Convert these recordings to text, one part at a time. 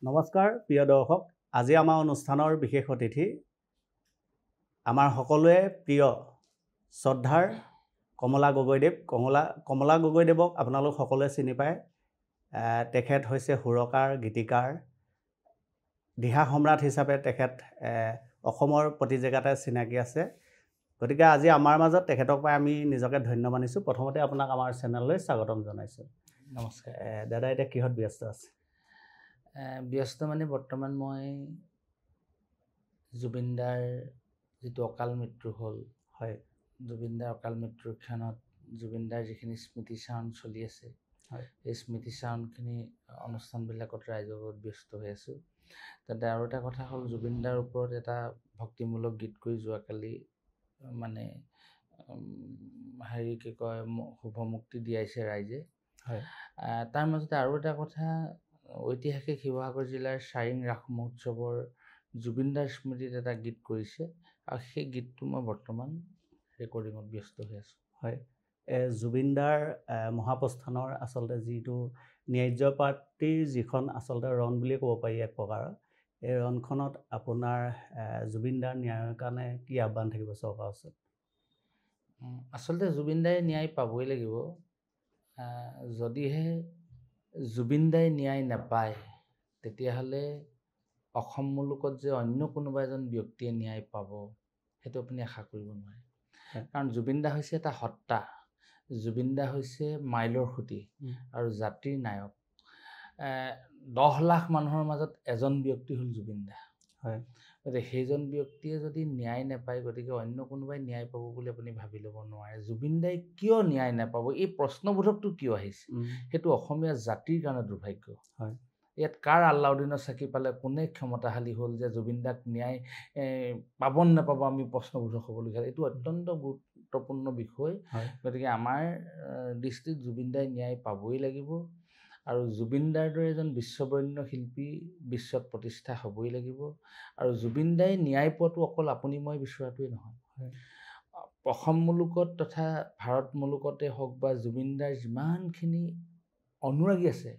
নমস্কাৰ প্ৰিয় দৰ্শক, আজি আমাৰ অনুষ্ঠানৰ বিশেষ অতিথি আমাৰ সকলোৱে প্ৰিয় শ্ৰদ্ধাৰ কমলা গগৈদেৱ। কমলা গগৈদেৱক আপোনালোক সকলোৱে চিনি পায়। তেখেত হৈছে সুৰকাৰ, গীতিকাৰ, দিহা সম্ৰাট হিচাপে তেখেত অসমৰ প্ৰতি জেগাতে চিনাকি আছে। গতিকে আজি আমাৰ মাজত তেখেতক পাই আমি নিজকে ধন্য মানিছোঁ। প্ৰথমতে আপোনাক আমাৰ চেনেললৈ স্বাগতম জনাইছোঁ। নমস্কাৰ দাদা, এতিয়া কিহত ব্যস্ত আছে? ব্যস্ত মানে বৰ্তমান মই জুবিনদাৰ যিটো অকাল মৃত্যু হ'ল, হয়, জুবিনদাৰ অকাল মৃত্যুৰ ক্ষণত জুবিনদাৰ যিখিনি স্মৃতিচাৰণ চলি আছে, হয়, এই স্মৃতিচাৰণখিনি অনুষ্ঠানবিলাকত ৰাইজৰ লগত ব্যস্ত হৈ আছোঁ। তাতে আৰু এটা কথা হ'ল, জুবিনদাৰ ওপৰত এটা ভক্তিমূলক গীত কৰি যোৱাকালি মানে কি কয় শুভমুক্তি দিয়াইছে ৰাইজে। হয়, তাৰ মাজতে আৰু এটা কথা, ঐতিহাসিক শিৱসাগৰ জিলাৰ চাৰিং ৰাস মহোৎসৱৰ জুবিনদাৰ স্মৃতিত এটা গীত কৰিছে, আৰু সেই গীতটো মই বৰ্তমান ৰেকৰ্ডিঙত ব্যস্ত হৈ আছোঁ। হয়, জুবিনদাৰ মহাপ্ৰস্থানৰ আচলতে যিটো ন্যায্য প্ৰাপ্তিৰ যিখন আচলতে ৰণ বুলি ক'ব পাৰি এক প্ৰকাৰৰ, এই ৰণখনত আপোনাৰ জুবিনদাৰ ন্যায়ৰ কাৰণে কি আহ্বান থাকিব চৰকাৰৰ ওচৰত? আচলতে জুবিনদাই ন্যায় পাবই লাগিব। যদিহে জুবিনদাই ন্যায় নাপায়, তেতিয়াহ'লে অসম মুলুকত যে অন্য কোনোবা এজন ব্যক্তিয়ে ন্যায় পাব, সেইটো আপুনি আশা কৰিব নোৱাৰে। কাৰণ জুবিনদা হৈছে এটা সত্তা, জুবিনদা হৈছে মাইলৰ খুঁটি আৰু জাতিৰ নায়ক। 10 লাখ মানুহৰ মাজত এজন ব্যক্তি হ'ল জুবিনদা। হয়, গতিকে সেইজন ব্যক্তিয়ে যদি ন্যায় নাপায়, গতিকে অন্য কোনোবাই ন্যায় পাব বুলি আপুনি ভাবি ল'ব নোৱাৰে। জুবিনদাই কিয় ন্যায় নাপাব, এই প্ৰশ্নবোধকটো কিয় আহিছে, সেইটো অসমীয়া জাতিৰ কাৰণে দুৰ্ভাগ্য। হয়, ইয়াত কাৰ আল্লাউদ্দিনৰ চাকি পালে, কোনে ক্ষমতাশালী হ'ল যে জুবিনদাক ন্যায় পাব নাপাব আমি প্ৰশ্নবোধক হ'বলগীয়া। এইটো অত্যন্ত গুৰুত্বপূৰ্ণ বিষয়। গতিকে আমাৰ দৃষ্টিত জুবিনদাই ন্যায় পাবই লাগিব, আৰু জুবিনদাৰ দৰে এজন বিশ্ববৰেণ্য শিল্পী বিশ্বত প্ৰতিষ্ঠা হ'বই লাগিব। আৰু জুবিনদাই ন্যায় পোৱাটো অকল আপুনি মই বিচৰাটোৱেই নহয়। অসম মুলুকত তথা ভাৰত মুলুকতে হওক বা জুবিনদাৰ যিমানখিনি অনুৰাগী আছে,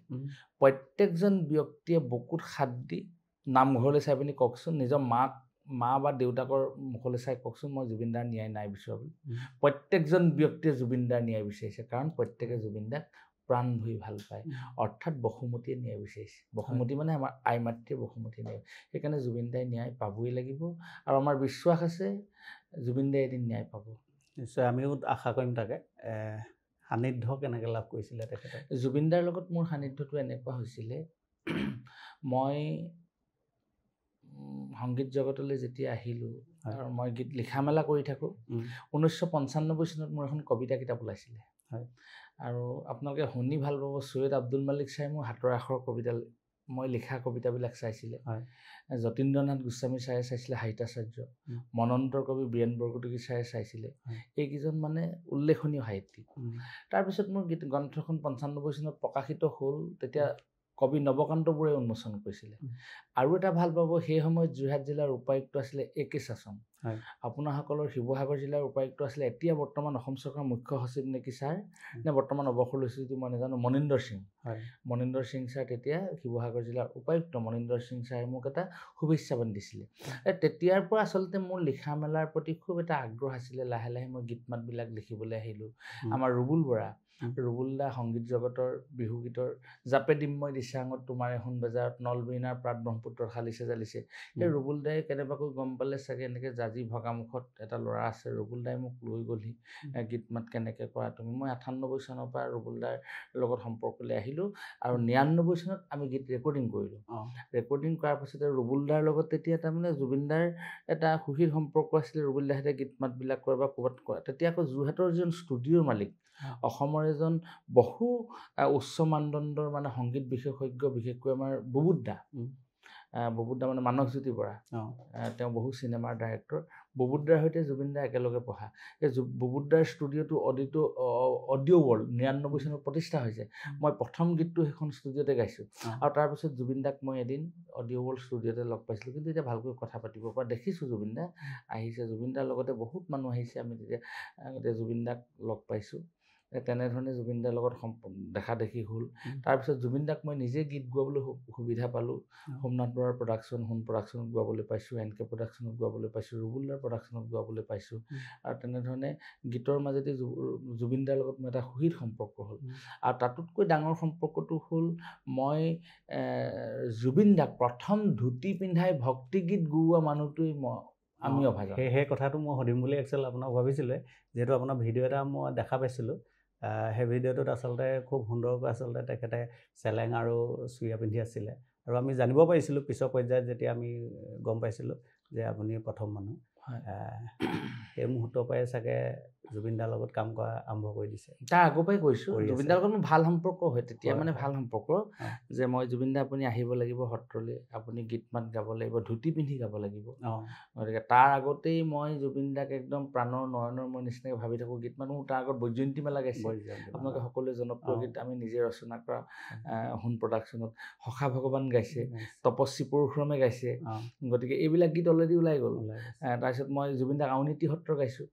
প্ৰত্যেকজন ব্যক্তিয়ে বুকুত হাত দি নামঘৰলৈ চাই পিনি কওকচোন, নিজৰ মা বা দেউতাকৰ মুখলৈ চাই কওকচোন, মই জুবিনদাৰ ন্যায় নাই বিচৰা বুলি। প্ৰত্যেকজন ব্যক্তিয়ে জুবিনদাৰ ন্যায় বিচাৰিছে, কাৰণ প্ৰত্যেকে জুবিনদাক প্ৰাণ ভৰি ভাল পায়। অৰ্থাৎ বসুমতীয়ে ন্যায় বিচাৰিছে। বসুমতী মানে আমাৰ আই মাতৃয়ে বসুমতী ন্যায়। সেইকাৰণে জুবিনদাই ন্যায় পাবই লাগিব, আৰু আমাৰ বিশ্বাস আছে জুবিনদাই এদিন ন্যায় পাব। নিশ্চয়, আমিও আশা কৰিম তাকে। সান্নিধ্য কেনেকৈ লাভ কৰিছিলে তেখেতে? জুবিনদাৰ লগত মোৰ সান্নিধ্যটো এনেকুৱা হৈছিলে, মই সংগীত জগতলৈ যেতিয়া আহিলোঁ, আৰু মই গীত লিখা মেলা কৰি থাকোঁ। 1995 চনত মোৰ এখন কবিতা কিতাপ ওলাইছিলে, আৰু আপোনালোকে শুনি ভাল পাব, চৈয়দ আব্দুল মালিক চাই মোৰ হাতৰ আখৰৰ কবিতা, মই লিখা কবিতাবিলাক চাইছিলে। যতীন্দ্ৰনাথ গোস্বামী ছাৰে চাইছিলে, সাহিত্যাচাৰ্য মনন্তৰ কবি বীৰেণ বৰকটকী ছাৰে চাইছিলে। এইকেইজন মানে উল্লেখনীয় সাহিত্যিক। তাৰপিছত মোৰ গ্ৰন্থখন 95 চনত প্ৰকাশিত হ'ল। তেতিয়া কবি নৱকান্ত বৰুৱাই উন্মোচন কৰিছিলে। আৰু এটা ভাল পাব, সেই সময়ত যোৰহাট জিলাৰ উপায়ুক্ত আছিলে A.K. চাচন। আপোনাসকলৰ শিৱসাগৰ জিলাৰ উপায়ুক্ত আছিলে এতিয়া বৰ্তমান অসম চৰকাৰৰ মুখ্য সচিব নেকি ছাৰ, নে বৰ্তমান অৱসৰ লৈছে যদি মই নাজানো, মনিন্দৰ সিং। মনিন্দৰ সিং ছাৰ তেতিয়া শিৱসাগৰ জিলাৰ উপায়ুক্ত। মনিন্দৰ সিং ছাৰে মোক এটা শুভেচ্ছা বান্ধি দিছিলে। তেতিয়াৰ পৰা আচলতে মোৰ লিখা মেলাৰ প্ৰতি খুব এটা আগ্ৰহ আছিলে। লাহে লাহে মই গীত মাতবিলাক লিখিবলৈ আহিলোঁ। আমাৰ ৰুবুল বৰা, ৰুবুলদা সংগীত জগতৰ বিহুগীতৰ জাপে ডিম্ময় দিচাঙত তোমাৰ এখন বজাৰত, নলবীণাৰ প্ৰাত ব্ৰহ্মপুত্ৰৰ খালিছে জালিছে, সেই ৰুবুলদাই কেনেবাকৈ গম পালে চাগে, এনেকৈ জাজি ভগামুখত এটা ল'ৰা আছে, ৰুবুলদাই মোক লৈ গ'লহি, গীত মাত কেনেকৈ কৰা তুমি। মই 98 চনৰ পৰা ৰুবুলদাৰ লগত সম্পৰ্কলৈ আহিলোঁ, আৰু 99 চনত আমি গীত ৰেকৰ্ডিং কৰিলোঁ। ৰেকৰ্ডিং কৰাৰ পাছতে ৰুবুলদাৰ লগত তেতিয়া তাৰমানে জুবিনদাৰ এটা সুখীৰ সম্পৰ্ক আছিলে। ৰুবুলদাহঁতে গীত মাতবিলাক কৰে বা ক'ৰবাত কৰে। তেতিয়া আকৌ যোৰহাটৰ যিজন ষ্টুডিঅ'ৰ মালিক, অসমৰ এজন বহু উচ্চ মানদণ্ডৰ মানে সংগীত বিশেষজ্ঞ, বিশেষকৈ আমাৰ বুবুদা মানে মানসজ্যোতি বৰা, তেওঁ বহু চিনেমাৰ ডাইৰেক্টৰ। বুবুদাৰ সৈতে জুবিনদা একেলগে পঢ়া। এই বুবুদাৰ ষ্টুডিঅ'টো অডিঅ' ৱৰ্ল্ড 99 চনত প্ৰতিষ্ঠা হৈছে। মই প্ৰথম গীতটো সেইখন ষ্টুডিঅ'তে গাইছোঁ, আৰু তাৰপিছত জুবিনদাক মই এদিন অডিঅ' ৱৰ্ল্ড ষ্টুডিঅ'তে লগ পাইছিলোঁ। কিন্তু এতিয়া ভালকৈ কথা পাতিব পৰা দেখিছোঁ, জুবিনদা আহিছে, জুবিনদাৰ লগতে বহুত মানুহ আহিছে। আমি তেতিয়া জুবিনদাক লগ পাইছোঁ। তেনেধৰণে জুবিন দাৰ লগত দেখা দেখি হ'ল। তাৰপিছত জুবিন দাক মই নিজে গীত গোৱাবলৈ সুবিধা পালোঁ। সোমনাথ বৰাৰ প্ৰডাকশ্যন, সোণ প্ৰডাকশ্যনত গোৱাবলৈ পাইছোঁ, NK প্ৰডাকশ্যনত গোৱাবলৈ পাইছোঁ, ৰুবুল দাৰ প্ৰডাকশ্যনত গোৱাবলৈ পাইছোঁ। আৰু তেনেধৰণে গীতৰ মাজেদি জুবিন দাৰ লগত মোৰ এটা সুহিত সম্পৰ্ক হ'ল। আৰু তাতোতকৈ ডাঙৰ সম্পৰ্কটো হ'ল মই জুবিন দাক প্ৰথম ধুতি পিন্ধাই ভক্তিগীত গোৱা মানুহটোৱেই আমি অভাজন। সেই কথাটো মই সুধিম বুলি একচুৱেলি আপোনাক ভাবিছিলোঁ, যিহেতু আপোনাৰ ভিডিঅ' এটা মই দেখা পাইছিলোঁ। সেই ভিডিঅ'টোত আচলতে খুব সুন্দৰকৈ আচলতে তেখেতে চেলেং আৰু চুৰিয়া পিন্ধি আছিলে, আৰু আমি জানিব পাৰিছিলোঁ পিছৰ পৰ্যায়ত যেতিয়া আমি গম পাইছিলোঁ যে আপুনি প্ৰথম মানুহ। সেই মুহূৰ্তৰ পৰাই চাগে জুবিন দাৰ লগত কাম কৰা আৰম্ভ কৰি দিছে। তাৰ আগৰ পৰাই কৈছোঁ, জুবিন দাৰ লগত মোৰ ভাল সম্পৰ্ক হয় তেতিয়া, মানে ভাল সম্পৰ্ক যে মই জুবিন দা আপুনি আহিব লাগিব সত্ৰলৈ, আপুনি গীত মাত গাব লাগিব, ধুতি পিন্ধি গাব লাগিব। গতিকে তাৰ আগতেই মই জুবিন দাক একদম প্ৰাণৰ নয়নৰ মই নিচিনাকৈ ভাবি থাকোঁ। গীত মাত মোৰ তাৰ আগত বৈজয়ন্তী মেলা গাইছে, আপোনালোকে সকলোৱে জনপ্ৰিয় গীত আমি নিজে ৰচনা কৰা সোণ প্ৰডাকশ্যনত, সখা ভগৱান গাইছে, তপস্বী পৰশুৰামে গাইছে। গতিকে এইবিলাক গীত অলৰেডি ওলাই গ'ল। তাৰপিছত মই জুবিন দাক আউনীতি সত্ৰ গাইছোঁ,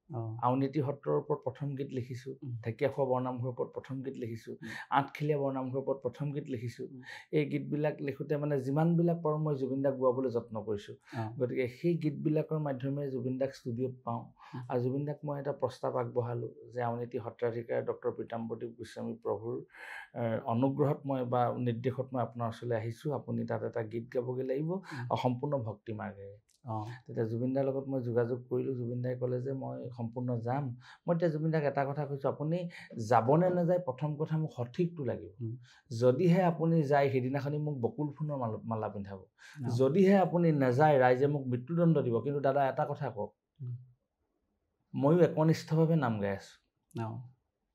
আউনীতি সত্ৰৰ ওপৰত প্ৰথম গীত লিখিছোঁ, ঢেকীয়াখোৱা বৰনামঘৰৰ ওপৰত প্ৰথম গীত লিখিছোঁ, আঠখেলীয়া বৰনামঘৰৰ ওপৰত প্ৰথম গীত লিখিছোঁ। এই গীতবিলাক লিখোঁতে মানে যিমানবিলাক পাৰোঁ মই জুবিন দাক গোৱাবলৈ যত্ন কৰিছোঁ। গতিকে সেই গীতবিলাকৰ মাধ্যমেৰে জুবিন দাক ষ্টুডিঅ'ত পাওঁ। আৰু জুবিন দাক মই এটা প্ৰস্তাৱ আগবঢ়ালোঁ যে আউনীতি সত্ৰাধিকাৰ ডক্টৰ পীতাম্বৰদীপ গোস্বামী প্ৰভুৰ অনুগ্ৰহত মই বা নিৰ্দেশত মই আপোনাৰ ওচৰলৈ আহিছোঁ, আপুনি তাত এটা গীত গাবগৈ লাগিব সম্পূৰ্ণ ভক্তি মাৰ্গেৰে। তেতিয়া জুবিন দাৰ লগত মই যোগাযোগ কৰিলোঁ। জুবিন দাই ক'লে যে মই সম্পূৰ্ণ যাম। মই এতিয়া জুবিন দাক এটা কথা কৈছোঁ, আপুনি যাবনে নাযায় প্ৰথম কথা মোক সঠিকটো লাগিব। যদিহে আপুনি যায় সেইদিনাখনি মোক বকুল ফুলৰ মালা পিন্ধাব, যদিহে আপুনি নাযায় ৰাইজে মোক মৃত্যুদণ্ড দিব। কিন্তু দাদা এটা কথা কওক, ময়ো একনিষ্ঠভাৱে নাম গাই আছোঁ,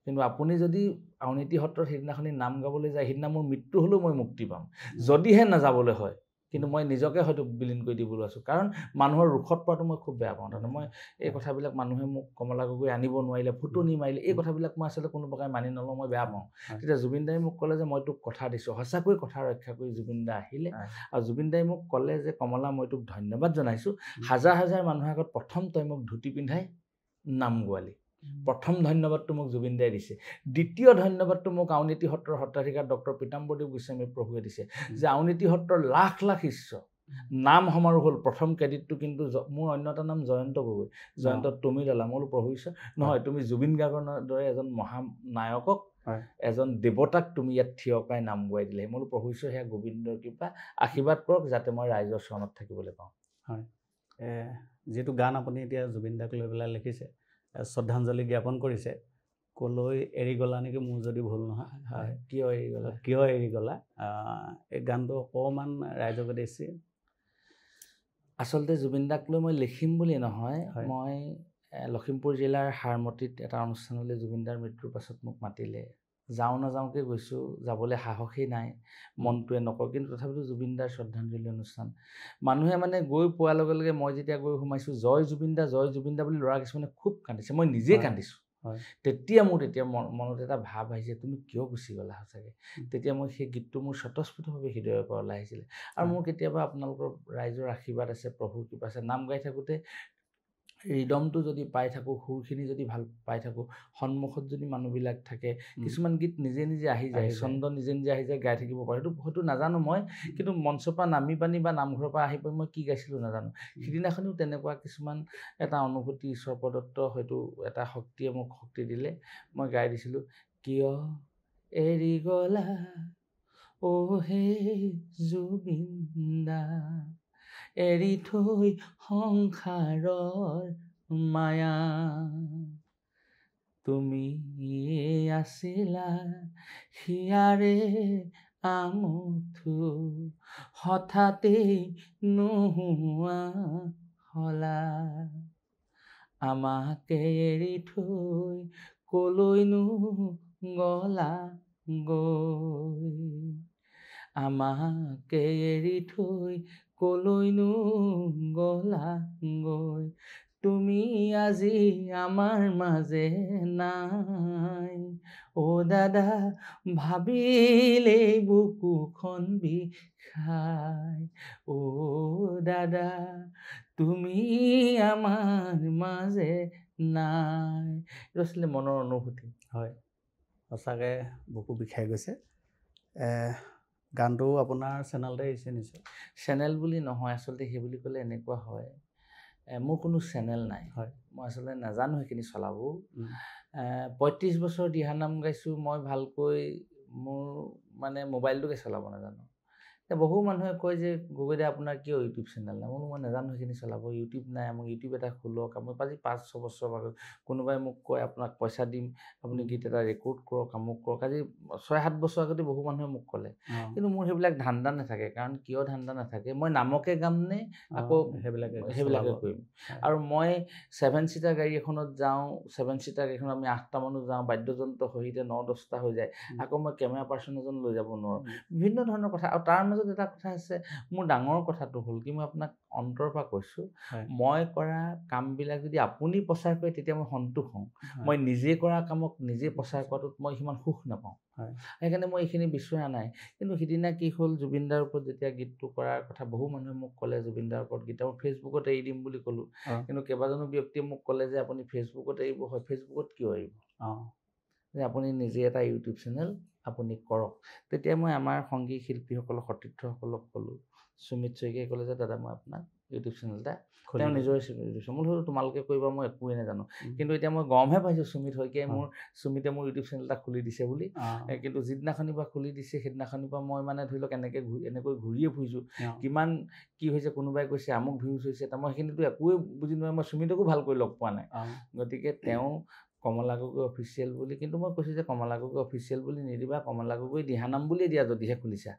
কিন্তু আপুনি যদি আউনীতি সত্ৰত সেইদিনাখনি নাম গাবলৈ যায়, সেইদিনা মোৰ মৃত্যু হ'লেও মই মুক্তি পাম। যদিহে নাযাবলৈ হয়, কিন্তু মই নিজকে হয়তো বিলীন কৰি দিবলৈ আছোঁ। কাৰণ মানুহৰ ৰোষত পৰাটো মই খুব বেয়া পাওঁ। তাৰমানে মই এই কথাবিলাক মানুহে মোক কমলা গগৈ আনিব নোৱাৰিলে, ফুটনি মাৰিলে, এই কথাবিলাক মই আচলতে কোনো প্ৰকাৰে মানি নলওঁ, মই বেয়া পাওঁ। তেতিয়া জুবিন দাই মোক ক'লে যে মই তোক কথা দিছোঁ। সঁচাকৈ কথা ৰক্ষা কৰি জুবিন দা আহিলে। আৰু জুবিন দাই মোক ক'লে যে কমলা মই তোক ধন্যবাদ জনাইছোঁ, হাজাৰ হাজাৰ মানুহৰ আগত প্ৰথম তই মোক ধুতি পিন্ধাই নাম গোৱালি। প্ৰথম ধন্যবাদটো মোক জুবিন দাই দিছে। দ্বিতীয় ধন্যবাদটো মোক আউনীতি সত্ৰৰ সত্ৰাধিকাৰ ডক্টৰ পীতাম্বৰদীপ গোস্বামী প্ৰভুৱে দিছে, যে আউনীতি সত্ৰৰ লাখ লাখ শিষ্য নাম সমাৰোহ হ'ল। প্ৰথম ক্ৰেডিটটো কিন্তু মোৰ অন্য এটা নাম জয়ন্ত গগৈ, জয়ন্ত তুমি ল'লা। মই বোলো প্ৰভু ঈশ্বৰ নহয়, তুমি জুবিন গাৰ্গৰ দৰে এজন মহানায়কক, এজন দেৱতাক তুমি ইয়াত থিয় কৰাই নাম গোৱাই দিলে। মই বোলো প্ৰভু ঈশ্বৰ সেয়া গোবিন্দৰ কৃপা, আশীৰ্বাদ কৰক যাতে মই ৰাইজৰ চৰণত থাকিবলৈ পাওঁ। হয়, যিটো গান আপুনি এতিয়া জুবিন দাক লৈ পেলাই লিখিছে, শ্ৰদ্ধাঞ্জলি জ্ঞাপন কৰিছে, কলৈ এৰি গলা নেকি মোৰ যদি ভুল নহয়, হয়, কিয় এৰি গলা, কিয় এৰি গলা, এই গানটো অকণমান ৰাইজক দিছে। আচলতে জুবিন দাক লৈ মই লিখিম বুলি নহয়, মই লখিমপুৰ জিলাৰ হাৰমতিত এটা অনুষ্ঠানলৈ জুবিন দাৰ মৃত্যুৰ পাছত মোক মাতিলে। যাওঁ নাযাওঁকৈ গৈছোঁ, যাবলৈ সাহসেই নাই, মনটোৱে নকয়। কিন্তু তথাপিতো জুবিন দাৰ শ্ৰদ্ধাঞ্জলি অনুষ্ঠান মানুহে মানে গৈ পোৱাৰ লগে লগে মই যেতিয়া গৈ সোমাইছোঁ, জয় জুবিন দা বুলি ল'ৰা কিছুমানে খুব কান্দিছে, মই নিজে কান্দিছোঁ। তেতিয়া মোৰ মনত এটা ভাৱ আহিছে, তুমি কিয় গুচি গ'লা সঁচাকৈ। তেতিয়া মই সেই গীতটো মোৰ স্বতঃস্ফূৰ্তভাৱে হৃদয়ৰ পৰা ওলাই আহিছিলে। আৰু মোৰ কেতিয়াবা আপোনালোকৰ ৰাইজৰ আশীৰ্বাদ আছে, প্ৰভুৰ কৃপা আছে, নাম গাই থাকোঁতে ৰিদমটো যদি পাই থাকোঁ, সুৰখিনি যদি ভাল পাই থাকোঁ, সন্মুখত যদি মানুহবিলাক থাকে, কিছুমান গীত নিজে নিজে আহি যায়, ছন্দ নিজে নিজে আহি যায়, গাই থাকিব পাৰে। হয়তো নাজানো মই, কিন্তু মঞ্চৰ পৰা নামি পানি বা নামঘৰৰ পৰা আহি পাই মই কি গাইছিলোঁ নাজানো। সিদিনাখনিও তেনেকুৱা কিছুমান এটা অনুভূতি, ঈশ্বৰ প্ৰদত্ত হয়তো এটা শক্তিয়ে মোক শক্তি দিলে, মই গাই দিছিলোঁ, কিয় এৰি গলা অ হে জুবিন দা, এৰি থৈ সংসাৰৰ মায়া, তুমি আছিলা হিয়াৰে আমঠু, হঠাতেই নোহোৱা হলা, আমাকে এৰি থৈ কলৈনো গলা গৈ, আমাকে এৰি থৈ কলৈনো গলা গৈ, তুমি আজি আমাৰ মাজে নাই, অ দাদা ভাবিলেই বুকুখন বিষাই, অ দাদা তুমি আমাৰ মাজে নাই। এইটো আছিলে মনৰ অনুভূতি। হয়, সঁচাকৈ বুকু বিষাই গৈছে। গানটো আপোনাৰ চেনেলতে আহিছে নিশ্চয়? চেনেল বুলি নহয়, আচলতে সেই বুলি ক'লে এনেকুৱা হয়, মোৰ কোনো চেনেল নাই। হয়, মই আচলতে নাজানো সেইখিনি চলাবও। ৩৫ বছৰ দিহানাম গাইছোঁ মই ভালকৈ, মোৰ মানে মোবাইলটোকে চলাব নাজানো। বহু মানুহে কয় যে গগৈ দা আপোনাৰ কিয় ইউটিউব চেনেল নাই? মই নাজানো সেইখিনি চলাব। ইউটিউব নাই, মোক ইউটিউব এটা খোলক। মোক আজি ৫-৬ বছৰ আগত কোনোবাই মোক কয় আপোনাক পইচা দিম, আপুনি গীত এটা ৰেকৰ্ড কৰক, আমুক কৰক। আজি ৬-৭ বছৰ আগতে বহু মানুহে মোক ক'লে, কিন্তু মোৰ সেইবিলাক ধান্দা নাথাকে। কাৰণ কিয় ধান্দা নাথাকে, মই নামকে গাম নে আকৌ সেইবিলাকে কৰিম। আৰু মই 7 ছিটাৰ গাড়ী এখনত যাওঁ, 7 ছিটাৰ গাড়ীখনত আমি 8টা মানুহ যাওঁ, বাদ্যযন্ত্ৰ সহিতে 9-10টা হৈ যায়। আকৌ মই কেমেৰা পাৰ্চন এজন লৈ যাব নোৱাৰোঁ। বিভিন্ন ধৰণৰ কথা। আৰু তাৰ মাজত এটা কথা আছে, মোৰ ডাঙৰ কথাটো হ'ল কি, মই আপোনাক অন্তৰৰ পৰা কৈছোঁ, মই কৰা কামবিলাক যদি আপুনি প্ৰচাৰ কৰে তেতিয়া মই সন্তোষ হওঁ। মই নিজে কৰা কামক নিজে প্ৰচাৰ কৰাটোত মই সিমান সুখ নাপাওঁ। সেইকাৰণে মই এইখিনি বিচৰা নাই। কিন্তু সিদিনা কি হ'ল, জুবিন দাৰ ওপৰত যেতিয়া গীতটো কৰাৰ কথা বহু মানুহে মোক ক'লে, জুবিন দাৰ ওপৰত গীত মই ফেচবুকত এৰি দিম বুলি ক'লোঁ। কিন্তু কেইবাজনো ব্যক্তিয়ে মোক ক'লে যে আপুনি ফেচবুকত এৰিব। হয়, ফেচবুকত কিয় এৰিব? যে আপুনি নিজে এটা ইউটিউব চেনেল আপুনি কৰক। তেতিয়া মই আমাৰ সংগী শিল্পীসকলক, সতীৰ্থসকলক ক'লোঁ। সুমিত শইকীয়াই ক'লে যে দাদা মই আপোনাক ইউটিউব চেনেল এটা, তেওঁ নিজৰে দিছোঁ। মই ধৰো তোমালোকে কৰিবা, মই একোৱেই নাজানো। কিন্তু এতিয়া মই গমহে পাইছোঁ সুমিতে মোৰ ইউটিউব চেনেল এটা খুলি দিছে বুলি। কিন্তু যিদিনাখনিৰ পৰা খুলি দিছে সেইদিনাখনিৰ পৰা মই মানে ধৰি লওক এনেকৈ ঘূৰিয়ে ফুৰিছোঁ। কিমান কি হৈছে, কোনোবাই কৈছে আমুক ভিউজ হৈছে, মই সেইখিনিতো একোৱেই বুজি নোৱাৰি। মই সুমিতকো ভালকৈ লগ পোৱা নাই। গতিকে তেওঁ কমলা গগৈ অফিচিয়েল বুলি, কিন্তু মই কৈছোঁ যে কমলা গগৈ অফিচিয়েল বুলি নিদিবা, কমলা গগৈ দিহানাম বুলিয়ে দিয়া যদিহে খুলিছা।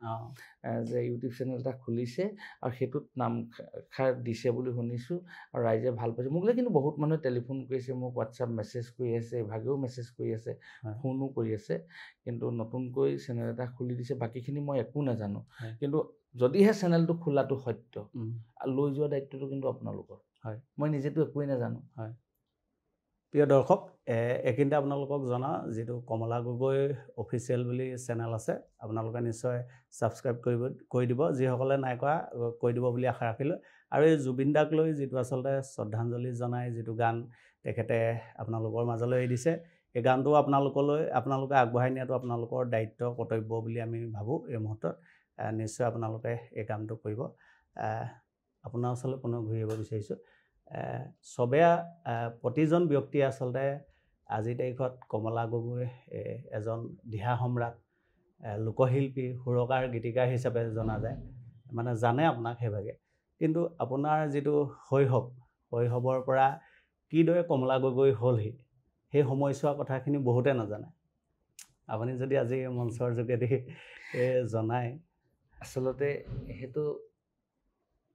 যে ইউটিউব চেনেল এটা খুলিছে আৰু সেইটোত নামষাৰ দিছে বুলি শুনিছোঁ আৰু ৰাইজে ভাল পাইছে। মোকলৈ কিন্তু বহুত মানুহে টেলিফোন কৰিছে, মোক হোৱাটছআপ মেছেজ কৰি আছে, ইভাগেও মেছেজ কৰি আছে, ফোনো কৰি আছে। কিন্তু নতুনকৈ চেনেল এটা খুলি দিছে, বাকীখিনি মই একো নাজানো। কিন্তু যদিহে চেনেলটো খোলাটো সত্য, লৈ যোৱা দায়িত্বটো কিন্তু আপোনালোকৰ। মই নিজেতো একোৱেই নাজানো। প্ৰিয় দৰ্শক, এইখিনিতে আপোনালোকক জনাওঁ, যিটো কমলা গগৈ অফিচিয়েল বুলি চেনেল আছে, আপোনালোকে নিশ্চয় ছাবস্ক্ৰাইব কৰি দিব। যিসকলে নাই কৰা কৰি দিব বুলি আশা ৰাখিলোঁ। আৰু এই জুবিন দাক লৈ যিটো আচলতে শ্ৰদ্ধাঞ্জলি জনাই যিটো গান তেখেতে আপোনালোকৰ মাজলৈ এৰি দিছে, এই গানটো আপোনালোকে আগবঢ়াই নিয়াটো আপোনালোকৰ দায়িত্ব, কৰ্তব্য বুলি আমি ভাবোঁ। এই মুহূৰ্তত নিশ্চয় আপোনালোকে এই কামটো কৰিব। আপোনাৰ ওচৰলৈ পুনৰ ঘূৰি আহিব বিচাৰিছোঁ। প্ৰতিজন ব্যক্তিয়ে আচলতে আজিৰ তাৰিখত কমলা গগৈ এজন দিহা সম্ৰাট, লোকশিল্পী, সুৰকাৰ, গীতিকাৰ হিচাপে জনা যায়, মানে জানে আপোনাক সেইভাগে। কিন্তু আপোনাৰ যিটো শৈশৱৰ পৰা কিদৰে কমলা গগৈ হ'লহি, সেই সময়ছোৱা কথাখিনি বহুতে নাজানে। আপুনি যদি আজি মঞ্চৰ যোগেদি জনায়। আচলতে সেইটো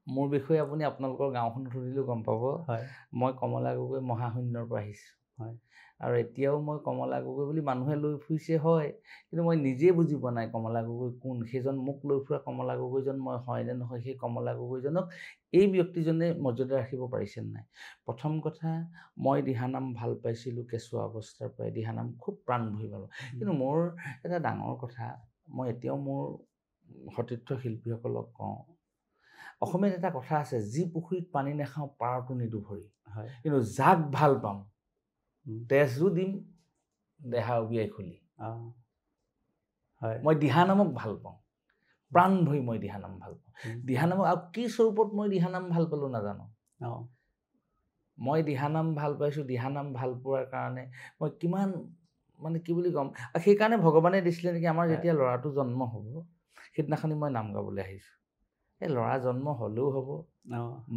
মোৰ বিষয়ে আপুনি আপোনালোকৰ গাঁওখনত সুধিলেও গম পাব। মই কমলা গগৈ মহাশূন্যৰ পৰা আহিছোঁ। আৰু এতিয়াও মই কমলা গগৈ বুলি মানুহে লৈ ফুৰিছে, হয়, কিন্তু মই নিজে বুজি পোৱা নাই কমলা গগৈ কোন। সেইজন মোক লৈ ফুৰা কমলা গগৈজন মই হয় নে নহয়, সেই কমলা গগৈজনক এই ব্যক্তিজনে মৰ্যাদা ৰাখিব পাৰিছে নাই। প্ৰথম কথা, মই দিহানাম ভাল পাইছিলোঁ কেঁচুৱা অৱস্থাৰ পৰাই। দিহানাম খুব প্ৰাণ ভৰি পালোঁ। কিন্তু মোৰ এটা ডাঙৰ কথা, মই এতিয়াও মোৰ সতীৰ্থ শিল্পীসকলক কওঁ, অসমীয়াত এটা কথা আছে, যি পুখুৰীত পানী নাখাওঁ পাৰতো নিদুভৰি। কিন্তু যাক ভাল পাম তেজো দিম দেহা উবিয়াই খুলি। মই দিহানামক ভাল পাওঁ, প্ৰাণ ভৰি মই দিহানাম ভাল পাওঁ। দিহানামক আৰু কি স্বৰূপত মই দিহানাম ভাল পালোঁ নাজানো। মই দিহানাম ভাল পাইছোঁ, দিহানাম ভাল পোৱাৰ কাৰণে মই কিমান মানে কি বুলি ক'ম। আৰু সেইকাৰণে ভগৱানে দিছিলে নেকি, আমাৰ যেতিয়া ল'ৰাটো জন্ম হ'ব সেইদিনাখনি মই নাম গাবলৈ আহিছোঁ। এই ল'ৰা জন্ম হ'লেও হ'ব,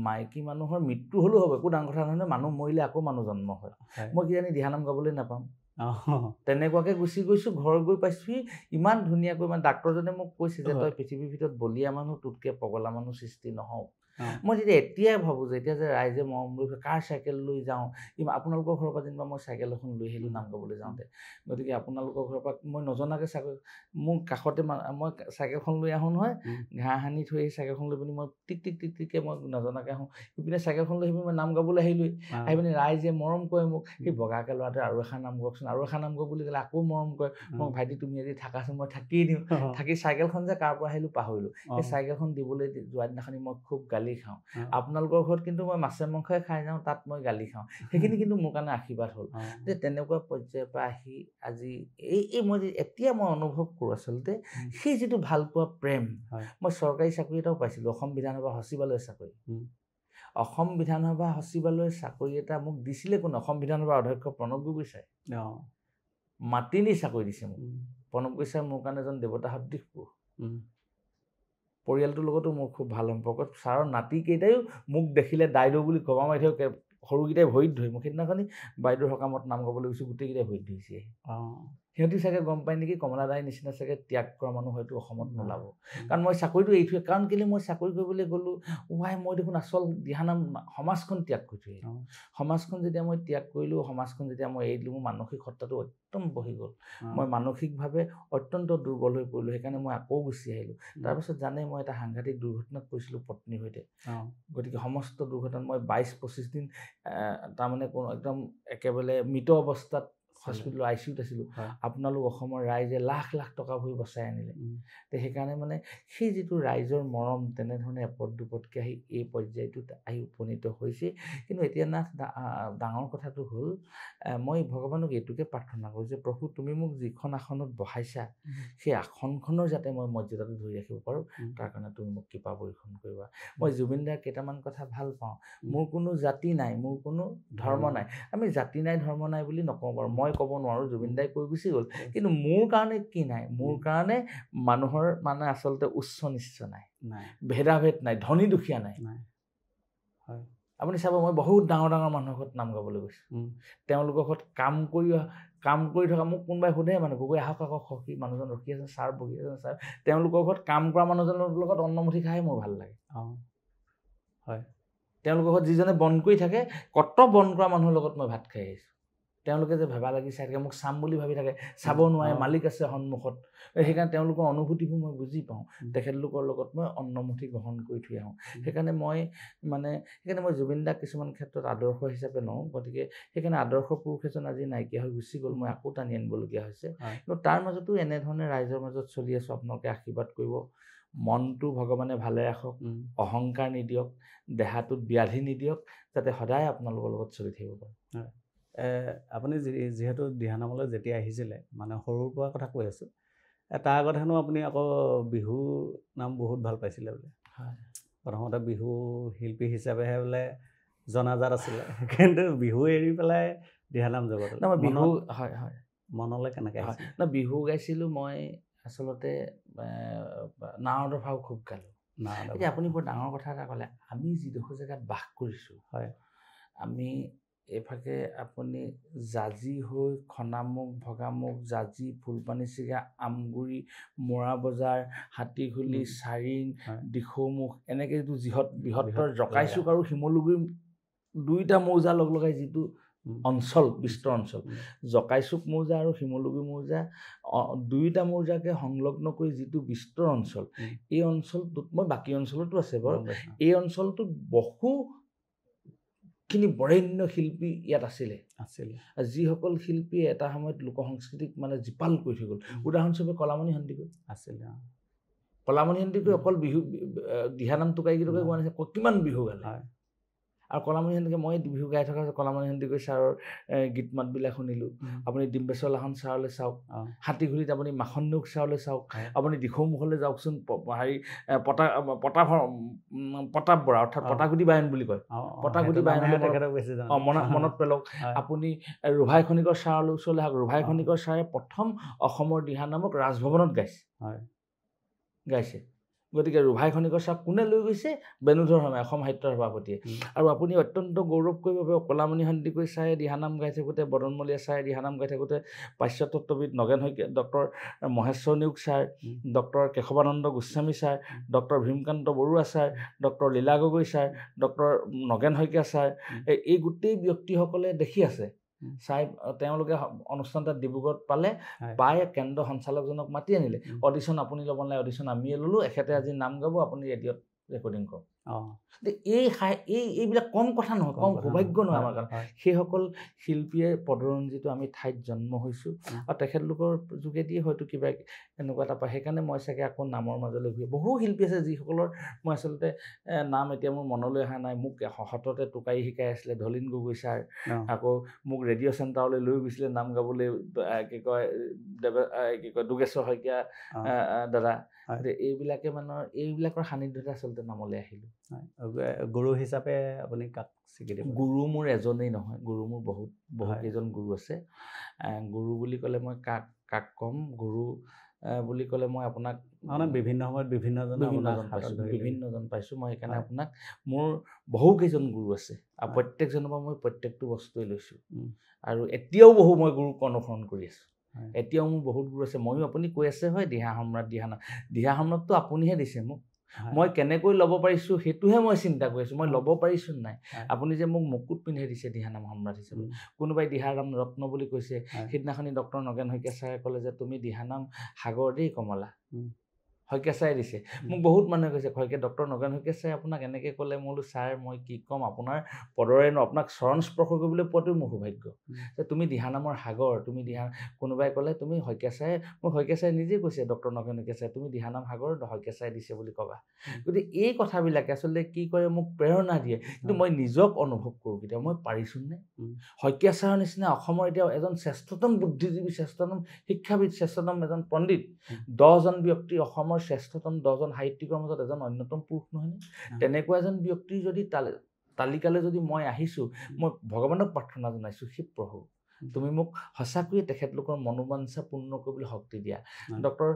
মাইকী মানুহৰ মৃত্যু হ'লেও হ'ব, একো ডাঙৰ কথা নহয়। মানুহ মৰিলে আকৌ মানুহ জন্ম হয়। মই কিজানি দিহানাম গাবলৈ নাপাম। তেনেকুৱাকৈ গুচি গৈছোঁ। ঘৰ গৈ পাইছোঁহি, ইমান ধুনীয়াকৈ মানে ডাক্তৰজনে মোক কৈছে যে তই পৃথিৱীৰ ভিতৰত বলীয়া মানুহ, তোতকৈ পগলা মানুহ সৃষ্টি নহওঁ। মই তেতিয়া এতিয়াই ভাবোঁ যে এতিয়া যে ৰাইজে মৰম লৈ কাৰ চাইকেল লৈ যাওঁ, আপোনালোকৰ ঘৰৰ পৰা যেনিবা মই চাইকেল এখন লৈ আহিলোঁ নাম গাবলৈ যাওঁতে। গতিকে আপোনালোকৰ ঘৰৰ পৰা মই নজনাকৈ মোৰ কাষতে মই চাইকেলখন লৈ আহোঁ নহয়, ঘাঁহ সানি থৈ আহি চাইকেলখন লৈ পিনি মই টিক টিককৈ মই নজনাকৈ আহোঁ। ইপিনে চাইকেলখন লৈ আহি মই নাম গাবলৈ আহিলোঁ। আহি পিনি ৰাইজে মৰম কৰে মোক, সেই বগাকৈ ল'ৰাটোৱে আৰু এখন নাম গাওকচোন, আৰু এখন নাম গাওক বুলি ক'লে আকৌ মৰম কৰে। মোক ভাইটি তুমি আজি থাকাচোন, মই থাকিয়ে দিওঁ। থাকি চাইকেলখন যে কাৰ পৰা আহিলোঁ পাহৰিলোঁ। সেই চাইকেলখন দিবলৈ যোৱা দিনাখনি মই খুব গালি গালি খাওঁ আপোনালোকৰ ঘৰত কিন্তু মই মাছে মাংসই খাই যাওঁ তাত মই গালি খাওঁ সেইখিনি কিন্তু মোৰ কাৰণে আশীৰ্বাদ হ'ল যে তেনেকুৱা পৰ্যায়ৰ পৰা আহি আজি এই মই এতিয়া মই অনুভৱ কৰোঁ আচলতে সেই যিটো ভাল পোৱা প্ৰেম মই চৰকাৰী চাকৰি এটাও পাইছিলোঁ অসম বিধানসভা সচিবালয়ৰ চাকৰি অসম বিধানসভা সচিবালয়ৰ চাকৰি এটা মোক দিছিলে কোন অসম বিধানসভাৰ অধ্যক্ষ প্ৰণৱ গগৈ ছাৰে মাতি নি চাকৰি দিছে মোক প্ৰণৱ গগৈ ছাৰ মোৰ কাৰণে এজন দেৱতা সদৃশ পুৰুষ পৰিয়ালটোৰ লগতো মোৰ খুব ভাল সম্পৰ্ক ছাৰৰ নাতিকেইটাইও মোক দেখিলে দাইদেউ বুলি কবা মাৰি থৈ সৰুকেইটাই ভৰিত ধৰি মোক সেইদিনাখনি বাইদেউৰ সকামত নাম গাবলৈ গৈছোঁ গোটেইকেইটাই ভৰিত ধৰিছে সিহঁতি চাগে গম পায় নেকি কমলা দাইৰ নিচিনা চাগে ত্যাগ কৰা মানুহ হয়তো অসমত নোলাব কাৰণ মই চাকৰিটো এৰি থৈ কাৰণ কেলৈ মই চাকৰি কৰিবলৈ গ'লোঁ মই দেখোন আচল দিহানাম সমাজখন ত্যাগ কৰি থৈ আহিলোঁ সমাজখন যেতিয়া মই ত্যাগ কৰিলোঁ সমাজখন যেতিয়া মই এৰি দিলোঁ মোৰ মানসিক সত্তাটো একদম বহি গ'ল মই মানসিকভাৱে অত্যন্ত দুৰ্বল হৈ পৰিলোঁ সেইকাৰণে মই আকৌ গুচি আহিলোঁ তাৰপিছত জানে মই এটা সাংঘাতিক দুৰ্ঘটনাত পৰিছিলোঁ পত্নীৰ সৈতে গতিকে সমস্ত দুৰ্ঘটনাত মই 22-25 দিন তাৰমানে কোনো একদম একেবাৰে মৃত অৱস্থাত হস্পিটেলৰ ICUত আছিলোঁ আপোনালোক অসমৰ ৰাইজে লাখ লাখ টকা ভৰি বচাই আনিলে তো সেইকাৰণে মানে সেই যিটো ৰাইজৰ মৰম তেনেধৰণে এপদ দুপদকৈ আহি এই পৰ্যায়টোত আহি উপনীত হৈছে কিন্তু এতিয়া না ডাঙৰ কথাটো হ'ল মই ভগৱানক এইটোকে প্ৰাৰ্থনা কৰোঁ যে প্ৰভু তুমি মোক যিখন আসনত বহাইছা সেই আসনখনৰ যাতে মই মৰ্যাদাটো ধৰি ৰাখিব পাৰোঁ তাৰ কাৰণে তুমি মোক কৃপা বৰ্ষণ কৰিবা মই জুবিন দাৰ কেইটামান কথা ভাল পাওঁ মোৰ কোনো জাতি নাই মোৰ কোনো ধৰ্ম নাই আমি জাতি নাই ধৰ্ম নাই বুলি নকওঁ বাৰু মই ক'ব নোৱাৰোঁ জুবিন দাই কৈ গুচি গ'ল কিন্তু মোৰ কাৰণে কি নাই মোৰ কাৰণে মানুহৰ মানে আচলতে উচ্চ নিচ্চ নাই ভেদাভেদ নাই ধনী দুখীয়া নাই আপুনি চাব মই বহুত ডাঙৰ ডাঙৰ মানুহৰ ঘৰত নাম গাবলৈ গৈছোঁ তেওঁলোকৰ ঘৰত কাম কৰি থকা মোক কোনোবাই সোধে মানে গগৈ আহক আকৌ সখী মানুহজন ৰখি আছে ছাৰ বহি আছে ছাৰ তেওঁলোকৰ ঘৰত কাম কৰা মানুহজনৰ লগত অন্নমুঠি খাই মোৰ ভাল লাগে তেওঁলোকৰ ঘৰত যিজনে বন্ধ কৰি থাকে কত বন্ধ কৰা মানুহৰ লগত মই ভাত খাই আহিছোঁ তেওঁলোকে যে ভেবা লাগি চাই থাকে মোক চাম বুলি ভাবি থাকে চাব নোৱাৰে মালিক আছে সন্মুখত সেইকাৰণে তেওঁলোকৰ অনুভূতিবোৰ মই বুজি পাওঁ তেখেতলোকৰ লগত মই অন্নমুঠি গ্ৰহণ কৰি থৈ আহোঁ সেইকাৰণে মই জুবিন দাক কিছুমান ক্ষেত্ৰত আদৰ্শ হিচাপে লওঁ গতিকে সেইকাৰণে আদৰ্শ পুৰুষ এজন আজি নাইকিয়া হৈ গুচি গ'ল মই আকৌ টানি আনিবলগীয়া হৈছে কিন্তু তাৰ মাজতো এনেধৰণে ৰাইজৰ মাজত চলি আছোঁ আপোনালোকে আশীৰ্বাদ কৰিব মনটো ভগৱানে ভালে ৰাখক অহংকাৰ নিদিয়ক দেহাটোত ব্যাধি নিদিয়ক যাতে সদায় আপোনালোকৰ লগত চলি থাকিব পাৰে আপুনি যিহেতু দিহানামলৈ যেতিয়া আহিছিলে মানে সৰুৰ পৰা কথা কৈ আছোঁ তাৰ আগত হেনো আপুনি আকৌ বিহু নাম বহুত ভাল পাইছিলে বোলে প্ৰথমতে বিহু শিল্পী হিচাপেহে বোলে জনাজাত আছিলে কিন্তু বিহু এৰি পেলাই দিহানাম জগতলৈ বিহু হয় মনলৈ কেনেকৈ আহিছিলে বিহু গাইছিলোঁ মই আচলতে নাৱৰ ভাও খুব গালোঁ এতিয়া আপুনি বৰ ডাঙৰ কথা এটা ক'লে আমি যিডোখৰ জেগাত বাস কৰিছোঁ আমি এইভাগে আপুনি জাজি হৈ খনামুখ ভগামুখ জাজি ফুলপানী চিগা আমগুৰি মৰা বজাৰ হাতীঘুলি চাৰিং দিখৌমুখ এনেকৈ যিটো বৃহত্তৰ জকাইচুক আৰু শিমলুগুৰি দুইটা মৌজা লগ লগাই যিটো অঞ্চল বিস্তৰ অঞ্চল জকাইচুক মৌজা আৰু শিমলুগুৰি মৌজা দুইটা মৌজাকে সংলগ্ন কৰি যিটো বিস্তৰ অঞ্চল এই অঞ্চলটোত মই বাকী অঞ্চলতো আছে বাৰু এই অঞ্চলটোত বহুখিনি বৰেণ্য শিল্পী ইয়াত আছিলে যিসকল শিল্পী এটা সময়ত লোক সংস্কৃতিক মানে জীপাল কৰি থৈ গ'ল উদাহৰণস্বৰূপে কলামণি সন্দিকৈ আছিলে কলামণি সন্দিকৈ অকল বিহু দিহানাম টোকাইকেইটাকে গোৱা নাছিল কিমান বিহু গালে আৰু কলামণি সন্দিকৈ মই বিহু গাই থকা কলামণি সন্দিকৈ ছাৰৰ গীত মাতবিলাক শুনিলোঁ আপুনি ডিম্বেশ্বৰ লাহন ছাৰলৈ চাওক হাতীঘুলিত আপুনি মাখন নেওগ ছাৰলৈ চাওক আপুনি দিখৌমুখলৈ যাওকচোন হেৰি প্ৰতাপ বৰা অৰ্থাৎ পটাগুটি বায়ন বুলি কয় পটাগুটি বায়ন মনত পেলক আপুনি ৰুভাই খনিকৰ ছাৰলৈ ওচৰলৈ আহক ৰুভাই খনিকৰ ছাৰে প্ৰথম অসমৰ দিহানামক ৰাজভৱনত গাইছে গতিকে ৰুভাই খনিকৰ ছাৰ কোনে লৈ গৈছে বেণুধৰ শৰ্মাই অসম সাহিত্য সভাপতিয়ে আৰু আপুনি অত্যন্ত গৌৰৱ কৰিব পাৰিব কলামণি সন্দিকৈ ছাৰে দিহানাম গাই থাকোঁতে বদনমলীয়া ছাৰে দিহানাম গাই থাকোঁতে পাশ্চাত্যত্ববিদ Nagen Saikia doctor Maheswar Neog sir doctor Keshavananda Goswami sir doctor Bhimkanta Barua sir doctor Lila Gogoi sir doctor Nagen Saikia sir এই গোটেই ব্যক্তিসকলে দেখি আছে চাই তেওঁলোকে অনুষ্ঠান তাত ডিব্ৰুগড়ত পাই কেন্দ্ৰ সঞ্চালকজনক মাতি আনিলে অডিশ্যন আপুনি ল'ব নালাগে অডিশ্যন আমিয়ে ল'লোঁ এখেতে আজি নাম গাব আপুনি ৰেডিঅ'ত ৰেকৰ্ডিং কৰক এইবিলাক কম কথা নহয়, কম সৌভাগ্য নহয় আমাৰ কাৰণে। সেইসকল শিল্পীয়ে পদৰঞ্জিত আমি ঠাইত জন্ম হৈছোঁ আৰু তেখেতলোকৰ যোগেদিয়ে হয়তো কিবা এনেকুৱা এটা পায়। সেইকাৰণে মই চাগে আকৌ নামৰ মাজলৈ ঘূৰি বহু শিল্পী আছে যিসকলৰ মই আচলতে নাম এতিয়া মোৰ মনলৈ অহা নাই। মোক সততে টোকাৰি শিকাই আছিলে ধলিন গগৈ ছাৰ, আকৌ মোক ৰেডিঅ' চেণ্টাৰলৈ লৈ গৈছিলে নাম গাবলৈ কি কয় দুগেশ্বৰ শইকীয়া দাদা। এইবিলাকে এইবিলাকৰ সান্নিধ্যতে আচলতে নামলৈ আহিলোঁ। গুৰু হিচাপে আপুনি কাক স্বীকৃতি? গুৰু মোৰ এজনেই নহয়, গুৰু মোৰ বহুত কেইজন গুৰু আছে। গুৰু বুলি ক'লে মই কাক ক'ম? গুৰু বুলি ক'লে মই আপোনাক বিভিন্ন সময়ত বিভিন্নজন পাইছোঁ। মই সেইকাৰণে আপোনাক মোৰ বহু কেইজন গুৰু আছে আৰু প্ৰত্যেকজনৰ পৰা মই প্ৰত্যেকটো বস্তুৱে লৈছোঁ আৰু এতিয়াও মই গুৰুক অনুসৰণ কৰি আছোঁ। এতিয়াও মোৰ বহুত গুৰু আছে। ময়ো আপুনি কৈ আছে হয় দিহা সম্ৰাট দিহা সম্ৰাটটো আপুনিহে দিছে মোক। মই কেনেকৈ ল'ব পাৰিছোঁ সেইটোহে মই চিন্তা কৰি আছোঁ। মই ল'ব পাৰিছোঁ নাই? আপুনি যে মোক মুকুট পিন্ধাই দিছে দিহানাম সম্ৰাট হিচাপে। কোনোবাই দিহানাম ৰত্ন বুলি কৈছে। সেইদিনাখনি ডক্টৰ নগেন শইকীয়া ছাৰে ক'লে যে তুমি দিহানাম সাগৰ দেই কমলা। শইকীয়া ছাৰে দিছে। মোক বহুত মানুহে কৈছে ডক্টৰ নগেন শইকীয়া ছাৰে আপোনাক এনেকৈ ক'লে। মই বোলো ছাৰ মই কি ক'ম, আপোনাৰ পদৰেনো আপোনাক চৰণ স্পৰ্শ কৰিবলৈ পোৱাটোৱে মোৰ সৌভাগ্য যে তুমি দিহানামৰ সাগৰ, তুমি কোনোবাই ক'লে তুমি শইকীয়া ছাৰে, মোক শইকীয়া ছাৰে নিজেই কৈছে ডক্টৰ নগেন শইকীয়া ছাৰে তুমি দিহানাম সাগৰ শইকীয়া ছাৰে দিছে বুলি ক'বা। গতিকে এই কথাবিলাকে আচলতে কি কৰে মোক প্ৰেৰণা দিয়ে। কিন্তু মই নিজক অনুভৱ কৰোঁ কেতিয়াবা মই পাৰিছোঁনে? শইকীয়া ছাৰৰ নিচিনা অসমৰ এতিয়া এজন শ্ৰেষ্ঠতম বুদ্ধিজীৱী, শ্ৰেষ্ঠতম শিক্ষাবিদ, শ্ৰেষ্ঠতম এজন পণ্ডিত, 10জন ব্যক্তি অসমৰ শ্ৰেষ্ঠতম 10জন সাহিত্যিকৰ মাজত এজন অন্যতম পুৰুষ নহয়নে? তেনেকুৱা এজন ব্যক্তিৰ যদি তালিকালৈ যদি মই আহিছোঁ, মই ভগৱানক প্ৰাৰ্থনা জনাইছোঁ, সেই প্ৰভু তুমি মোক সঁচাকৈয়ে তেখেতলোকৰ মনোবাঞ্ছা পূৰ্ণ কৰিবলৈ শক্তি দিয়া। ডক্টৰ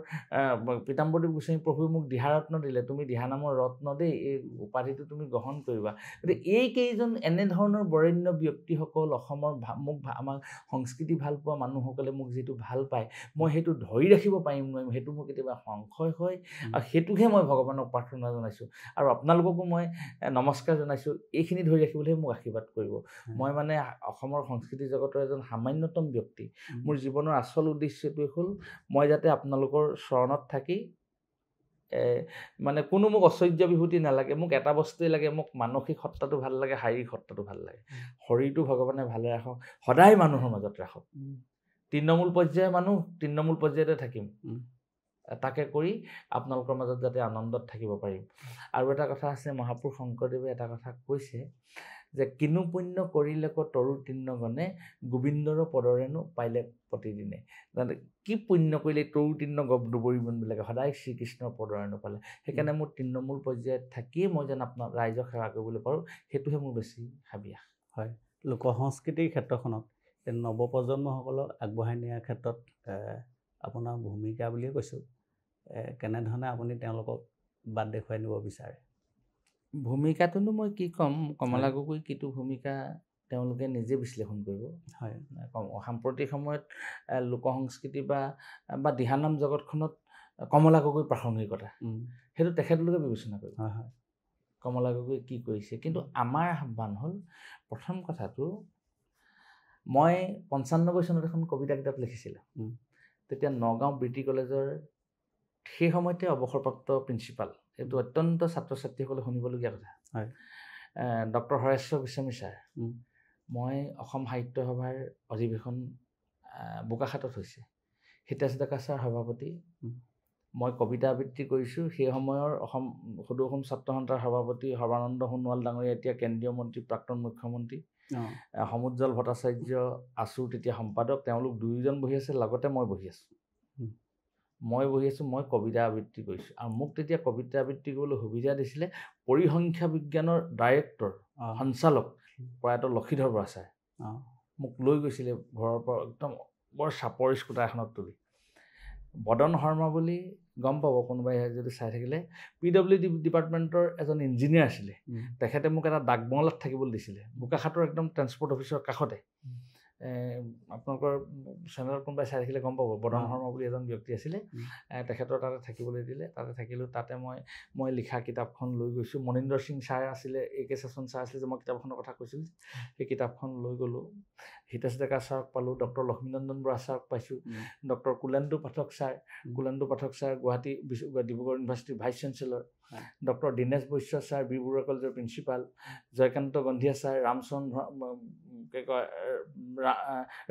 পীতাম্বৰদেৱ গোস্বামী প্ৰভুৱে মোক দিহাৰত্ন দিলে, তুমি দিহানামৰ ৰত্ন দেই, এই উপাধিটো তুমি গ্ৰহণ কৰিবা। গতিকে এইকেইজন এনেধৰণৰ বৰেণ্য ব্যক্তিসকল অসমৰ আমাৰ সংস্কৃতি ভাল পোৱা মানুহসকলে মোক যিটো ভাল পায় মই সেইটো ধৰি ৰাখিব পাৰিম নোৱাৰিম সেইটো মোৰ কেতিয়াবা সংশয় হয়। আৰু সেইটোহে মই ভগৱানক প্ৰাৰ্থনা জনাইছোঁ আৰু আপোনালোককো মই নমস্কাৰ জনাইছোঁ। এইখিনি ধৰি ৰাখিবলৈ মোক আশীৰ্বাদ কৰিব। মই মানে অসমৰ সংস্কৃতি জগতৰ এজন সামান্যতম ব্যক্তি। মোৰ জীৱনৰ আচল উদ্দেশ্যটোৱে হ'ল মই যাতে আপোনালোকৰ চৰণত থাকি মানে কোনো মোক ঐশ্বৰ্য বিভূতি নালাগে, মোক এটা বস্তুৱেই লাগে, মোক মানসিক সত্তাটো ভাল লাগে, শাৰীৰিক সত্তাটো ভাল লাগে। শৰীৰটো ভগৱানে ভালে ৰাখক, সদায় মানুহৰ মাজত ৰাখক। তৃণমূল পৰ্যায়ৰ মানুহ তৃণমূল পৰ্যায়তে থাকিম, তাকে কৰি আপোনালোকৰ মাজত যাতে আনন্দত থাকিব পাৰিম। আৰু এটা কথা আছে, মহাপুৰুষ শংকৰদেৱে এটা কথা কৈছে যে কিনো পুণ্য কৰিলে ক তৰু তৃণগণে গোবিন্দৰ পদৰেনো পাইলে প্ৰতিদিনে। কি পুণ্য কৰিলে তৰু তৃণ দুবৰি বনবিলাকে সদায় শ্ৰীকৃষ্ণৰ পদৰেনো পালে। সেইকাৰণে মোৰ তৃণমূল পৰ্যায়ত থাকিয়ে মই যেন আপোনাক ৰাইজক সেৱা কৰিবলৈ পাৰোঁ, সেইটোহে মোৰ বেছি হাবিয়াস। হয়, লোকসংস্কৃতিৰ ক্ষেত্ৰখনত নৱপ্ৰজন্মসকলক আগবঢ়াই নিয়াৰ ক্ষেত্ৰত আপোনাৰ ভূমিকা বুলিয়ে কৈছোঁ, কেনেধৰণে আপুনি তেওঁলোকক বাট দেখুৱাই নিব বিচাৰে? ভূমিকাটোনো মই কি ক'ম, কমলা গগৈ কিটো ভূমিকা তেওঁলোকে নিজে বিশ্লেষণ কৰিব। হয়, সাম্প্ৰতিক সময়ত লোকসংস্কৃতি বা দিহানাম জগতখনত কমলা গগৈ প্ৰাসংগিকতা সেইটো তেখেতলোকে বিবেচনা কৰিব। কমলা গগৈ কি কৰিছে, কিন্তু আমাৰ আহ্বান হ'ল প্ৰথম কথাটো, মই 95 চনত এখন কবিতা কিতাপ লিখিছিলোঁ। তেতিয়া নগাঁও বৃত্তি কলেজৰ সেই সময়তে অৱসৰপ্ৰাপ্ত প্ৰিন্সিপাল, এইটো অত্যন্ত ছাত্ৰ ছাত্ৰীসকলে শুনিবলগীয়া কথা, ডক্টৰ হৰেশ্বৰ গোস্বামী ছাৰ। মই অসম সাহিত্য সভাৰ অধিৱেশন বোকাখাটত হৈছে, হিতেশ ডেকা ছাৰ সভাপতি, মই কবিতা আবৃত্তি কৰিছোঁ। সেই সময়ৰ সদৌ অসম ছাত্ৰ সন্থাৰ সভাপতি সৰ্বানন্দ সোণোৱাল ডাঙৰীয়া, এতিয়া কেন্দ্ৰীয় মন্ত্ৰী, প্ৰাক্তন মুখ্যমন্ত্ৰী, সমুজ্জ্বল ভট্টাচাৰ্য আছুৰ তেতিয়া সম্পাদক, তেওঁলোক দুয়োজন বহি আছে, লগতে মই বহি আছোঁ। মই কবিতা আবৃত্তি কৰিছোঁ আৰু মোক তেতিয়া কবিতা আবৃত্তি কৰিবলৈ সুবিধা দিছিলে পৰিসংখ্যা বিজ্ঞানৰ ডাইৰেক্টৰ সঞ্চালক প্ৰয়াত লক্ষীধৰ বৰা ছাৰ। মোক লৈ গৈছিলে ঘৰৰ পৰা একদম বৰ চাপৰ স্কুটাৰ এখনত তুলি। বদন শৰ্মা বুলি গম পাব কোনোবাই যদি চাই থাকিলে, PWD ডিপাৰ্টমেণ্টৰ এজন ইঞ্জিনিয়াৰ আছিলে। তেখেতে মোক এটা ডাকবঙলাত থাকিবলৈ দিছিলে, বোকাখাটৰ একদম ট্ৰেন্সপৰ্ট অফিচৰ কাষতে। আপোনালোকৰ চেনেলত কোনোবাই চাই থাকিলে গম পাব, বদন শৰ্মা বুলি এজন ব্যক্তি আছিলে। তেখেতৰ তাতে থাকিবলৈ দিলে, তাতে থাকিলোঁ। তাতে মই লিখা কিতাপখন লৈ গৈছোঁ। মনীন্দ্ৰ সিং ছাৰ আছিলে, AK ছেছন ছাৰ আছিলে, যে মই কিতাপখনৰ কথা কৈছিলোঁ, সেই কিতাপখন লৈ গ'লোঁ। হিতেশ ডেকা ছাৰক পালোঁ, ডক্টৰ লক্ষ্মীনন্দন বৰা ছাৰক পাইছোঁ, ডক্টৰ কুলেন্দু পাঠক ছাৰ গুৱাহাটী ডিব্ৰুগড় ইউনিভাৰ্চিটিৰ vice chancellor, doctor Dinesh Baishya sir, B Barua কলেজৰ প্ৰিন্সিপাল, জয়কান্ত গন্ধিয়া ছাৰ, ৰামচন্দ্ৰ কি কয়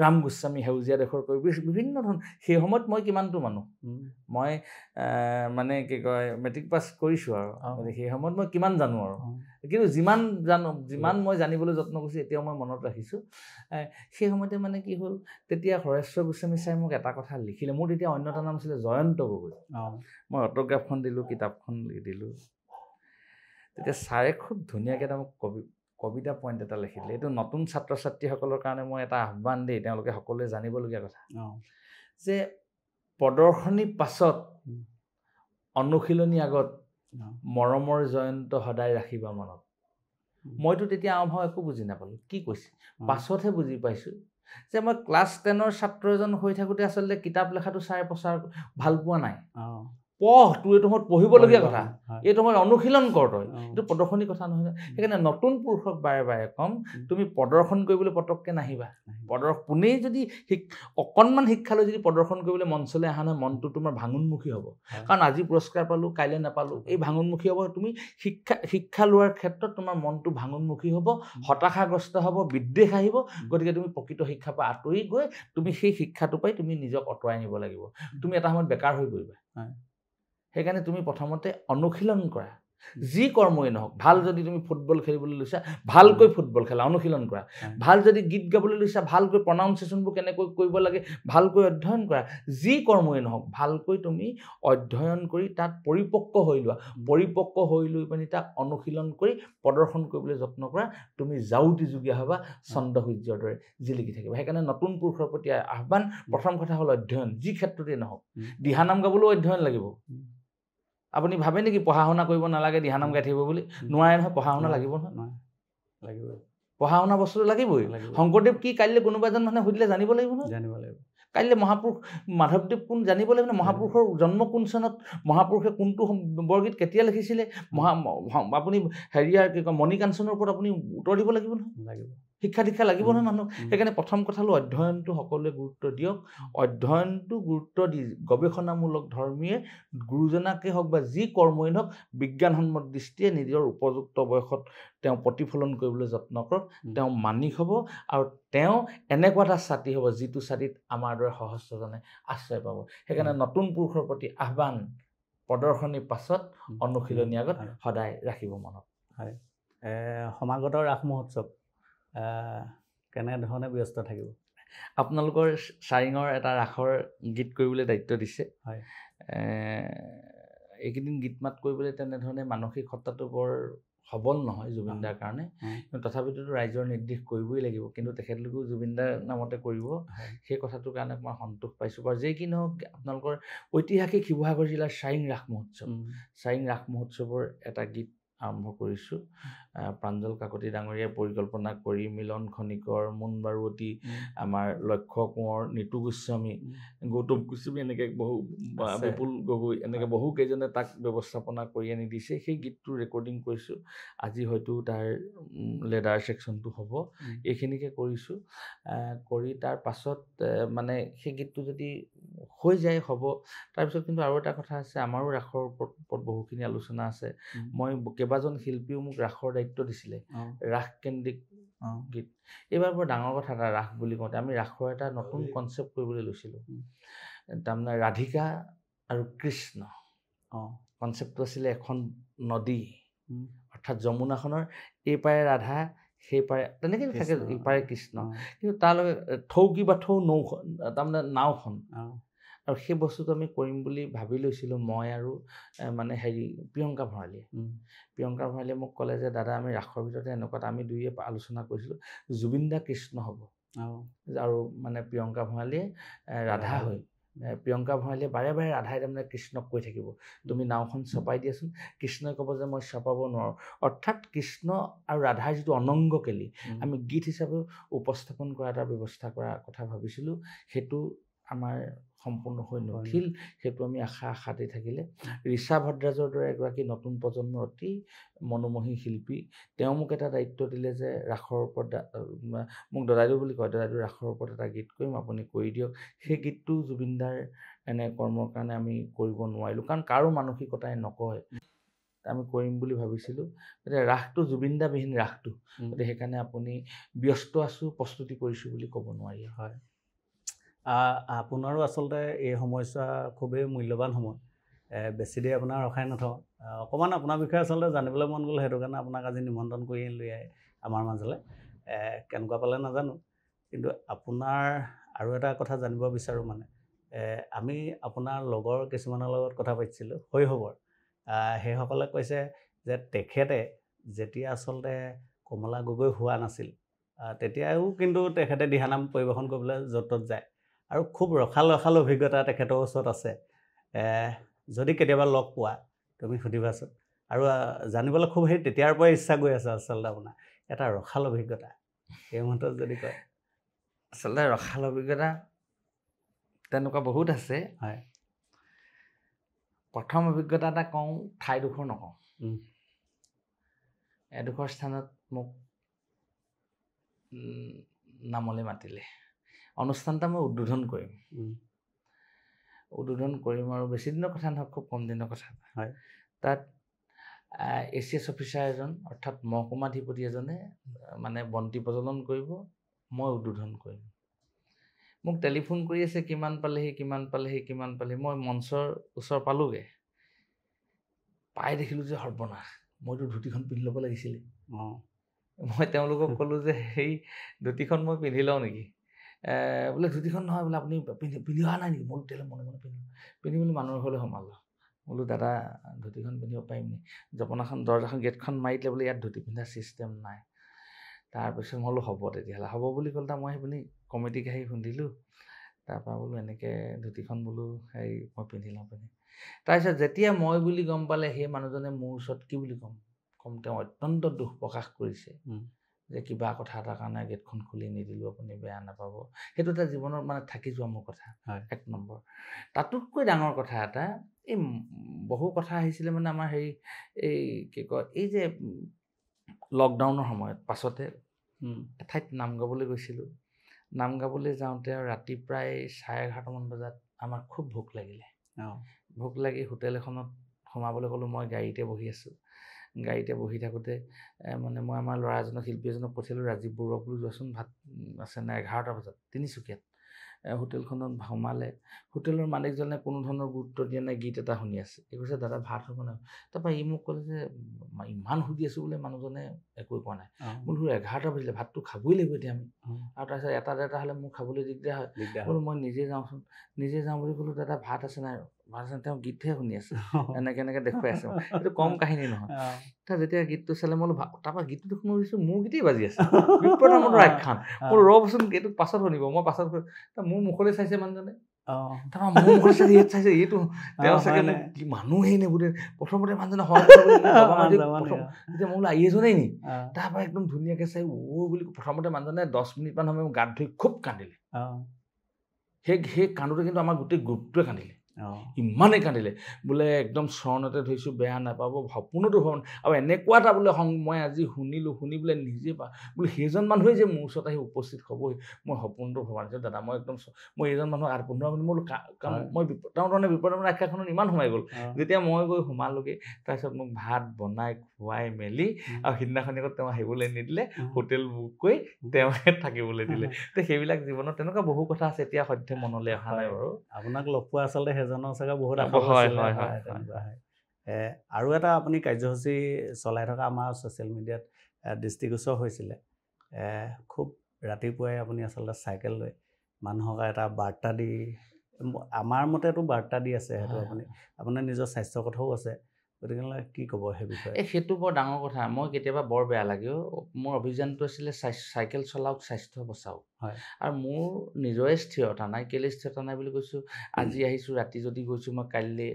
ৰাম গোস্বামী, সেউজীয়া দেশৰ কবি, বিভিন্ন ধৰণৰ। সেই সময়ত মই কিমানটো মানুহ, মই মানে কি কয় মেট্ৰিক পাছ কৰিছোঁ আৰু সেই সময়ত মই কিমান জানো আৰু, কিন্তু যিমান জানো, যিমান মই জানিবলৈ যত্ন কৰিছোঁ এতিয়াও মই মনত ৰাখিছোঁ। সেই সময়তে মানে কি হ'ল, তেতিয়া হৰেশ্বৰ গোস্বামী ছাৰে মোক এটা কথা লিখিলে। মোৰ তেতিয়া অন্য এটা নাম আছিলে জয়ন্ত গগৈ। মই অট'গ্ৰাফখন দিলোঁ, কিতাপখন দিলোঁ। তেতিয়া ছাৰে খুব ধুনীয়াকৈ এটা মোক কবিতা পইণ্ট এটা লিখিলে। এইটো নতুন ছাত্ৰ ছাত্ৰীসকলৰ কাৰণে মই এটা আহ্বান দেই, তেওঁলোকে সকলোৱে জানিবলগীয়া কথা, যে প্ৰদৰ্শনী পাছত অনুশীলনী আগত মৰমৰ জয়ন্ত সদায় ৰাখিবা মনত। মইতো তেতিয়া আওভাও একো বুজি নাপালোঁ, কি কৈছে পাছতহে বুজি পাইছোঁ যে মই ক্লাছ 10ৰ ছাত্ৰ এজন হৈ থাকোঁতে আচলতে কিতাপ লেখাটো ছাৰে প্ৰচাৰ ভাল পোৱা নাই। পঢ়, তোৰ এইটো সময়ত পঢ়িবলগীয়া কথা, এইটো সময়ত অনুশীলন কৰ, তই এইটো প্ৰদৰ্শনী কথা নহয়। সেইকাৰণে নতুন পুৰুষক বাৰে বাৰে ক'ম, তুমি প্ৰদৰ্শন কৰিবলৈ পটককৈ নাহিবা। পোনেই যদি অকণমান শিক্ষালৈ যদি প্ৰদৰ্শন কৰিবলৈ মঞ্চলৈ অহা নহয়, মনটো তোমাৰ ভাঙোন্মুখী হ'ব। কাৰণ আজি পুৰস্কাৰ পালোঁ, কাইলৈ নাপালোঁ, এই ভাঙোন্মুখী হ'ব। তুমি শিক্ষা লোৱাৰ ক্ষেত্ৰত তোমাৰ মনটো ভাঙোন্মুখী হ'ব, হতাশাগ্ৰস্ত হ'ব, বিদ্বেষ আহিব। গতিকে তুমি প্ৰকৃত শিক্ষাৰ পৰা আঁতৰি গৈ তুমি সেই শিক্ষাটো পাই তুমি নিজক আঁতৰাই নিব লাগিব। তুমি এটা সময়ত বেকাৰ হৈ পৰিবা। সেইকাৰণে তুমি প্ৰথমতে অনুশীলন কৰা, যি কৰ্মই নহওক। ভাল যদি তুমি ফুটবল খেলিবলৈ লৈছা, ভালকৈ ফুটবল খেলা, অনুশীলন কৰা। ভাল যদি গীত গাবলৈ লৈছা, ভালকৈ প্ৰনাউন্সিয়েশ্যনবোৰ কেনেকৈ কৰিব লাগে ভালকৈ অধ্যয়ন কৰা। যি কৰ্মই নহওক ভালকৈ তুমি অধ্যয়ন কৰি তাত পৰিপক্ক হৈ লোৱা। পৰিপক্ক হৈ লৈ পিনি তাক অনুশীলন কৰি প্ৰদৰ্শন কৰিবলৈ যত্ন কৰা। তুমি যাউতি যোগীয়া হ'বা, চন্দ্ৰ সূৰ্যৰ দৰে জিলিকি থাকিবা। সেইকাৰণে নতুন পুৰুষৰ প্ৰতি আহ্বান, প্ৰথম কথা হ'ল অধ্যয়ন, যি ক্ষেত্ৰতেই নহওক। দিহানাম গাবলৈও অধ্যয়ন লাগিব। আপুনি ভাবে নেকি পঢ়া শুনা কৰিব নালাগে, দিহানাম গাই থাকিব বুলি? নোৱাৰে নহয়, পঢ়া শুনা লাগিব নহয়, লাগিব। পঢ়া শুনা বস্তুটো লাগিবই। শংকৰদেৱ কি কাইলৈ কোনোবা এজন মানুহে সুধিলে জানিব লাগিব নহয়, জানিব লাগিব। কাইলৈ মহাপুৰুষ মাধৱদেৱ কোন জানিব লাগিব নহয়, মহাপুৰুষৰ জন্ম কোন চনত, মহাপুৰুষে কোনটো বৰগীত কেতিয়া লিখিছিলে, আপুনি হেৰিয়াৰ কি কয় মণিকাঞ্চনৰ ওপৰত আপুনি উত্তৰ দিব লাগিব নহয়, লাগিব। শিক্ষা দীক্ষা লাগিব নহয় মানুহক। সেইকাৰণে প্ৰথম কথা হ'ল অধ্যয়নটো সকলোৱে গুৰুত্ব দিয়ক। অধ্যয়নটো গুৰুত্ব দি গৱেষণামূলক ধৰ্মীয়ে গুৰুজনাকে হওক বা যি কৰ্মই নহওক বিজ্ঞানসন্মত দৃষ্টিয়ে নিজৰ উপযুক্ত বয়সত তেওঁ প্ৰতিফলন কৰিবলৈ যত্ন কৰক। তেওঁ মানিক হ'ব আৰু তেওঁ এনেকুৱা এটা ছাতি হ'ব যিটো ছাতিত আমাৰ দৰে সহস্ৰজনে আশ্ৰয় পাব। সেইকাৰণে নতুন পুৰুষৰ প্ৰতি আহ্বান, প্ৰদৰ্শনীৰ পাছত অনুশীলনী আগত সদায় ৰাখিব মনত। হয়, সমাগত ৰাস মহোৎসৱ কেনেধৰণে ব্যস্ত থাকিব? আপোনালোকৰ চাৰিঙৰ এটা ৰাসৰ গীত কৰিবলৈ দায়িত্ব দিছে। হয়, এইকেইদিন গীত মাত কৰিবলৈ তেনেধৰণে মানসিক সত্তাটো বৰ সবল নহয় জুবিনদাৰ কাৰণে, কিন্তু তথাপিতো ৰাইজৰ নিৰ্দেশ কৰিবই লাগিব। কিন্তু তেখেতলোকেও জুবিনদাৰ নামতে কৰিব, সেই কথাটোৰ কাৰণে মই সন্তোষ পাইছোঁ। বাৰু যেই কি নহওক, আপোনালোকৰ ঐতিহাসিক শিৱসাগৰ জিলাৰ চাৰিং ৰাস মহোৎসৱ, চাৰিং ৰাস মহোৎসৱৰ এটা গীত আৰম্ভ কৰিছোঁ। প্ৰাঞ্জল কাকতি ডাঙৰীয়াই পৰিকল্পনা কৰি, মিলন খনিকৰ, মুন বাৰুৱতী, আমাৰ লক্ষ্য কোঁৱৰ, নিতু গোস্বামী, গৌতম গোস্বামী, এনেকৈ বহু বিপুল গগৈ, এনেকৈ বহুকেইজনে তাক ব্যৱস্থাপনা কৰি আনি দিছে। সেই গীতটো ৰেকৰ্ডিং কৰিছোঁ। আজি হয়তো তাৰ লেডাৰ ছেকশ্যনটো হ'ব। এইখিনিকে কৰিছোঁ। কৰি তাৰ পাছত মানে সেই গীতটো যদি হৈ যায় হ'ব। তাৰপিছত কিন্তু আৰু এটা কথা আছে, আমাৰো ৰাসৰ ওপৰত বহুখিনি আলোচনা আছে। মই কেইবাজন শিল্পীও মোক ৰাসৰ দায়িত্ব দিছিলে, ৰাস কেন্দ্ৰিক গীত। এইবাৰ বৰ ডাঙৰ কথা এটা, ৰাস বুলি কওঁতে আমি ৰাসৰ এটা নতুন কনচেপ্ট কৰিবলৈ লৈছিলোঁ। তাৰমানে ৰাধিকা আৰু কৃষ্ণ কনচেপ্টটো আছিলে এখন নদী, অৰ্থাৎ যমুনাখনৰ এইপাৰে ৰাধা, সেইপাৰে তেনেকৈ থাকে, ইপাৰে কৃষ্ণ। কিন্তু তালৈ থৌকি বা থৌ নৌখন, তাৰমানে নাওখন। আৰু সেই বস্তুটো আমি কৰিম বুলি ভাবি লৈছিলোঁ, মই আৰু মানে প্ৰিয়ংকা ভঁৰালীয়ে। প্ৰিয়ংকা ভঁৰালীয়ে মোক ক'লে যে দাদা, আমি ৰাসৰ ভিতৰতে এনেকুৱা এটা, আমি দুয়োয়ে আলোচনা কৰিছিলোঁ, জুবিনদা কৃষ্ণ হ'ব আৰু মানে প্ৰিয়ংকা ভঁৰালীয়ে ৰাধা হয়। প্ৰিয়ংকা ভঁৰালীয়ে বাৰে বাৰে ৰাধাই তাৰমানে কৃষ্ণক কৈ থাকিব, তুমি নাওখন চপাই দিয়াচোন। কৃষ্ণই ক'ব যে মই চপাব নোৱাৰোঁ। অৰ্থাৎ কৃষ্ণ আৰু ৰাধাৰ যিটো অনংগ কেলি আমি গীত হিচাপে উপস্থাপন কৰা এটা ব্যৱস্থা কৰাৰ কথা ভাবিছিলোঁ। সেইটো আমাৰ সম্পূৰ্ণ হৈ নুঠিল। সেইটো আমি আশাতে থাকিলে। ঋষা ভদ্ৰাজৰ দৰে এগৰাকী নতুন প্ৰজন্মৰ অতি মনোমোহী শিল্পী, তেওঁ মোক এটা দায়িত্ব দিলে যে ৰাসৰ ওপৰত, মোক দদাইদেউ বুলি কয়, দদাইদেউ ৰাসৰ ওপৰত এটা গীত কৰিম, আপুনি কৰি দিয়ক। সেই গীতটো জুবিনদাৰ এনে কৰ্মৰ কাৰণে আমি কৰিব নোৱাৰিলোঁ, কাৰণ কাৰো মানসিকতাই নকয়। আমি কৰিম বুলি ভাবিছিলোঁ। গতিকে ৰাসটো জুবিনদাবিহীন ৰাসটো, গতিকে সেইকাৰণে আপুনি ব্যস্ত আছোঁ, প্ৰস্তুতি কৰিছোঁ বুলি ক'ব নোৱাৰি। হয়, আপোনাৰো আচলতে এই সময়ছোৱা খুবেই মূল্যৱান সময়। বেছি দেৰি আপোনাৰ ৰখাই নথওঁ, অকণমান আপোনাৰ বিষয়ে আচলতে জানিবলৈ মন গ'ল, সেইটো কাৰণে আপোনাক আজি নিমন্ত্ৰণ কৰি লৈ আহে আমাৰ মাজলৈ। কেনেকুৱা পালে নাজানো, কিন্তু আপোনাৰ আৰু এটা কথা জানিব বিচাৰোঁ। মানে আমি আপোনাৰ লগৰ কিছুমানৰ লগত কথা পাতিছিলোঁ শৈশৱৰ, সেইসকলে কৈছে যে তেখেতে যেতিয়া আচলতে কমলা গগৈ হোৱা নাছিল, তেতিয়াও কিন্তু তেখেতে দিহানাম পৰিৱেশন কৰিবলৈ য'ত ত'ত যায়, আৰু খুব ৰখাল অভিজ্ঞতা তেখেতৰ ওচৰত আছে। যদি কেতিয়াবা লগ পোৱা তুমি সুধিবাচোন, আৰু জানিবলৈ খুব সেই তেতিয়াৰ পৰাই ইচ্ছা গৈ আছে আচলতে আপোনাৰ এটা ৰখাল অভিজ্ঞতা এই মুহূৰ্তত যদি কয়। আচলতে ৰখাল অভিজ্ঞতা তেনেকুৱা বহুত আছে। হয়, প্ৰথম অভিজ্ঞতা এটা কওঁ, ঠাইডোখৰ নকওঁ। এডোখৰ স্থানত মোক নামলৈ মাতিলে, অনুষ্ঠান এটা মই উদ্বোধন কৰিম। আৰু বেছি দিনৰ কথা নহয়, খুব কম দিনৰ কথা। হয়, তাত ACS অফিচাৰ এজন, অৰ্থাৎ মহকুমাধিপতি এজনে মানে বন্তি প্ৰজ্বলন কৰিব, মই উদ্বোধন কৰিম। মোক টেলিফোন কৰি আছে, কিমান পালেহি। মই মঞ্চৰ ওচৰ পালোগৈ, পাই দেখিলোঁ যে সৰ্বনাশ, মইতো ধুতিখন পিন্ধি ল'ব লাগিছিলে। মই তেওঁলোকক ক'লোঁ যে সেই ধুতিখন মই পিন্ধি লওঁ নেকি? বোলে ধুতিখন নহয়, বোলে আপুনি পিন্ধি অহা নাই নেকি? মই তেতিয়ালৈ মনে পিন্ধি মেলি মানুহৰ ঘৰলৈ সোমালোঁ। বোলো দাদা, ধুতিখন পিন্ধিব পাৰিম নেকি? জপনাখন দৰ্জাখন গেটখন মাৰি দিলে, বোলে ইয়াত ধুতি পিন্ধা ছিষ্টেম নাই। তাৰপিছত মই বোলো হ'ব তেতিয়াহ'লে, হ'ব বুলি ক'লে মই সেইপিনি কমিটিক আহি সুধিলোঁ। তাৰপৰা বোলো এনেকৈ ধুতিখন বোলো মই পিন্ধি লওঁ। তাৰপিছত যেতিয়া মই বুলি গম পালে, সেই মানুহজনে মোৰ ওচৰত কি বুলি ক'ম, তেওঁ অত্যন্ত দুখ প্ৰকাশ কৰিছে যে কিবা কথা এটাৰ কাৰণে গেটখন খুলি নিদিলোঁ, আপুনি বেয়া নাপাব। সেইটো এটা জীৱনৰ মানে থাকি যোৱা মোৰ কথা, 1 নম্বৰ। তাতোতকৈ ডাঙৰ কথা এটা, এই বহু কথা আহিছিলে মানে আমাৰ কি কয়, এই যে লকডাউনৰ সময়ত পাছতে এঠাইত নাম গাবলৈ গৈছিলোঁ। নাম গাবলৈ যাওঁতে ৰাতি প্ৰায় 11:30মান বজাত আমাৰ খুব ভোক লাগিলে। ভোক লাগি হোটেল এখনত সোমাবলৈ ক'লোঁ। মই গাড়ীতে বহি আছোঁ। গাড়ীতে বহি থাকোঁতে মানে মই আমাৰ ল'ৰা এজনক, শিল্পী এজনক পঠিয়ালোঁ, ৰাজীৱ বৰুৱাক বোলো যোৱাচোন, ভাত আছে নাই? 11টা বজাত তিনিচুকীয়াত। হোটেলখনত সোমালে। হোটেলৰ মালিকজনে কোনো ধৰণৰ গুৰুত্ব দিয়া নাই, গীত এটা শুনি আছে। এই কৈছে দাদা ভাত হ'ব নাই? তাৰপৰা ই মোক ক'লে যে ইমান সুধি আছোঁ বোলে, মানুহজনে একোৱে কোৱা নাই। বোলো 11টা বাজিলে, ভাতটো খাবই লাগিব এতিয়া আমি। আৰু তাৰপিছত 1-1:30 হ'লে মোৰ খাবলৈ দিগদাৰ হয়। বোলো মই নিজে যাওঁচোন। নিজে যাওঁ বুলি ক'লোঁ, দাদা ভাত আছে নাই? ভাত আছে। তেওঁ গীতহে শুনি আছে, এনেকৈ দেখুৱাই আছে। এইটো কম কাহিনী নহয়। যেতিয়া গীতটো চালে, মই বোলো তাৰপৰা গীতটো শুনিছোঁ, মোৰ গীতেই বাজি আছে, বিপ্ৰতামণৰ আখ্যান। মোৰ ৰ'বচোন, এইটো পাছত শুনিব, মই পাছত মোৰ মুখলৈ চাইছে মানুহজনে। তাৰপৰা মোৰ মুখলৈ চাইছে, ইয়াত চাইছে, এইটো তেওঁ চাগে মানুহেই নেবোলে। প্ৰথমতে মানুহজনে হয় যেতিয়া মই বোলো এইজনেই নি? তাৰপৰা একদম ধুনীয়াকৈ চাই বুলি প্ৰথমতে মানুহজনে 10 মিনিটমান সময় গাত ধুই খুব কান্দিলে। সেই কান্দোতে কিন্তু আমাৰ গোটেই গ্ৰুপটোৱে কান্দিলে। ইমানেই কান্দিলে বোলে, একদম চৰণতে ধৰিছোঁ, বেয়া নাপাব, সপোনতো হ'ব। আৰু এনেকুৱা এটা বোলে মই আজি শুনি বোলে নিজে বোলে সেইজন মানুহেই যে মোৰ ওচৰত আহি উপস্থিত হ'বই, মই সপোনটো ভবা নাছিলোঁ। দাদা মই এইজন মানুহক 15 মিনিট মই তেওঁৰ ধৰণে বিপদৰ আখ্যাখনত ইমান সোমাই গ'ল। যেতিয়া মই গৈ সোমালোগৈ, তাৰপিছত মোক ভাত বনাই খুৱাই মেলি, আৰু সিদিনাখনি আকৌ তেওঁ আহিবলৈ নিদিলে, হোটেল বুক কৰি তেওঁ থাকিবলৈ দিলে। তো সেইবিলাক জীৱনত তেনেকুৱা বহু কথা আছে, এতিয়া সদ্য মনলৈ অহা নাই বাৰু। আপোনাক লগ পোৱা আচলতে সেইজনৰ চাগে বহুত আশা আছিলে। আৰু এটা আপুনি কাৰ্যসূচী চলাই থকা আমাৰ ছ'চিয়েল মিডিয়াত দৃষ্টিগোচৰ হৈছিলে। খুব ৰাতিপুৱাই আপুনি আচলতে চাইকেল লৈ মানুহক এটা বাৰ্তা দি, আমাৰ মতেতো বাৰ্তা দি আছে, সেইটো আপোনাৰ নিজৰ স্বাস্থ্যৰ কথাও আছে, গতিকে কি ক'ব সেই বিষয়ে? সেইটো বৰ ডাঙৰ কথা। মই কেতিয়াবা বৰ বেয়া লাগে। মোৰ অভিযানটো আছিলে চাইকেল চলাওক, স্বাস্থ্য বচাওক। আৰু মোৰ নিজৰে স্থিৰতা নাই। কেলৈ স্থিৰতা নাই বুলি কৈছোঁ, আজি আহিছোঁ, ৰাতি যদি গৈছোঁ, মই কাইলৈ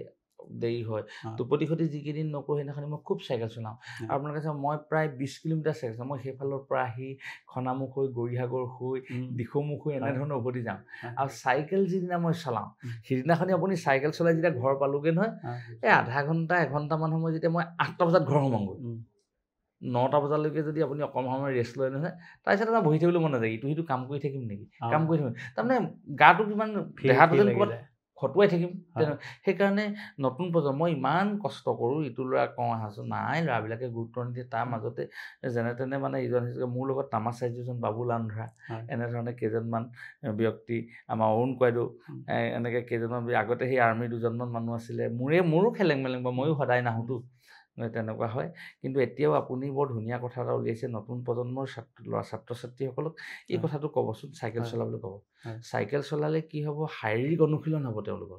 দেৰি হয়। টোপনি খতি যিকেইদিন নকৰোঁ, সেইদিনাখনি মই খুব চাইকেল চলাওঁ। আৰু আপোনালোকে চাওক, মই প্ৰায় 20 কিলোমিটাৰ চাইকেল চলাওঁ। মই সেইফালৰ পৰা আহি খনামুখ হৈ, গৌৰীসাগৰ হৈ, দিখৌমুখ হৈ এনেধৰণে উভতি যাওঁ। আৰু চাইকেল যিদিনা মই চলাওঁ, সিদিনাখনি আপুনি চাইকেল চলাই যেতিয়া ঘৰ পালোগৈ নহয়, আধা ঘণ্টা 1 ঘণ্টামান সময় যেতিয়া মই 8টা বজাত ঘৰ সোমাওঁগৈ, 9টা বজালৈকে যদি আপুনি অকণ সময় ৰেষ্ট লয় নহয়, তাৰপিছত আমাৰ বহি থাকিবলৈ মন নাযায়। ইটো সিটো কাম কৰি থাকিম নেকি, তাৰমানে গাটো কিমান, দেহাটো যেন ক'ৰবাত খটুৱাই থাকিম সেইকাৰণে নতুন প্ৰজন্ম মই ইমান কষ্ট কৰোঁ ইটো ল'ৰা কওঁ আহাচোন নাই ল'ৰাবিলাকে গুৰুত্ব নিদিয়ে তাৰ মাজতে যেনে তেনে মানে ইজন সিজনে মোৰ লগত তামাচাৰ্যজন বাবুল আন্ধ্ৰা এনেধৰণে কেইজনমান ব্যক্তি আমাৰ অৰুণ কয়দৌ এনেকৈ কেইজনমান আগতে সেই আৰ্মিৰ দুজনমান মানুহ আছিলে মোৰো খেলেং মেলেং বা ময়ো সদায় নাহোঁতো তেনেকুৱা হয় কিন্তু এতিয়াও আপুনি বৰ ধুনীয়া কথা এটা উলিয়াইছে নতুন প্ৰজন্মৰ ছাত্ৰ ছাত্ৰীসকলক এই কথাটো ক'বচোন চাইকেল চলাবলৈ ক'ব চাইকেল চলালে কি হ'ব শাৰীৰিক অনুশীলন হ'ব তেওঁলোকৰ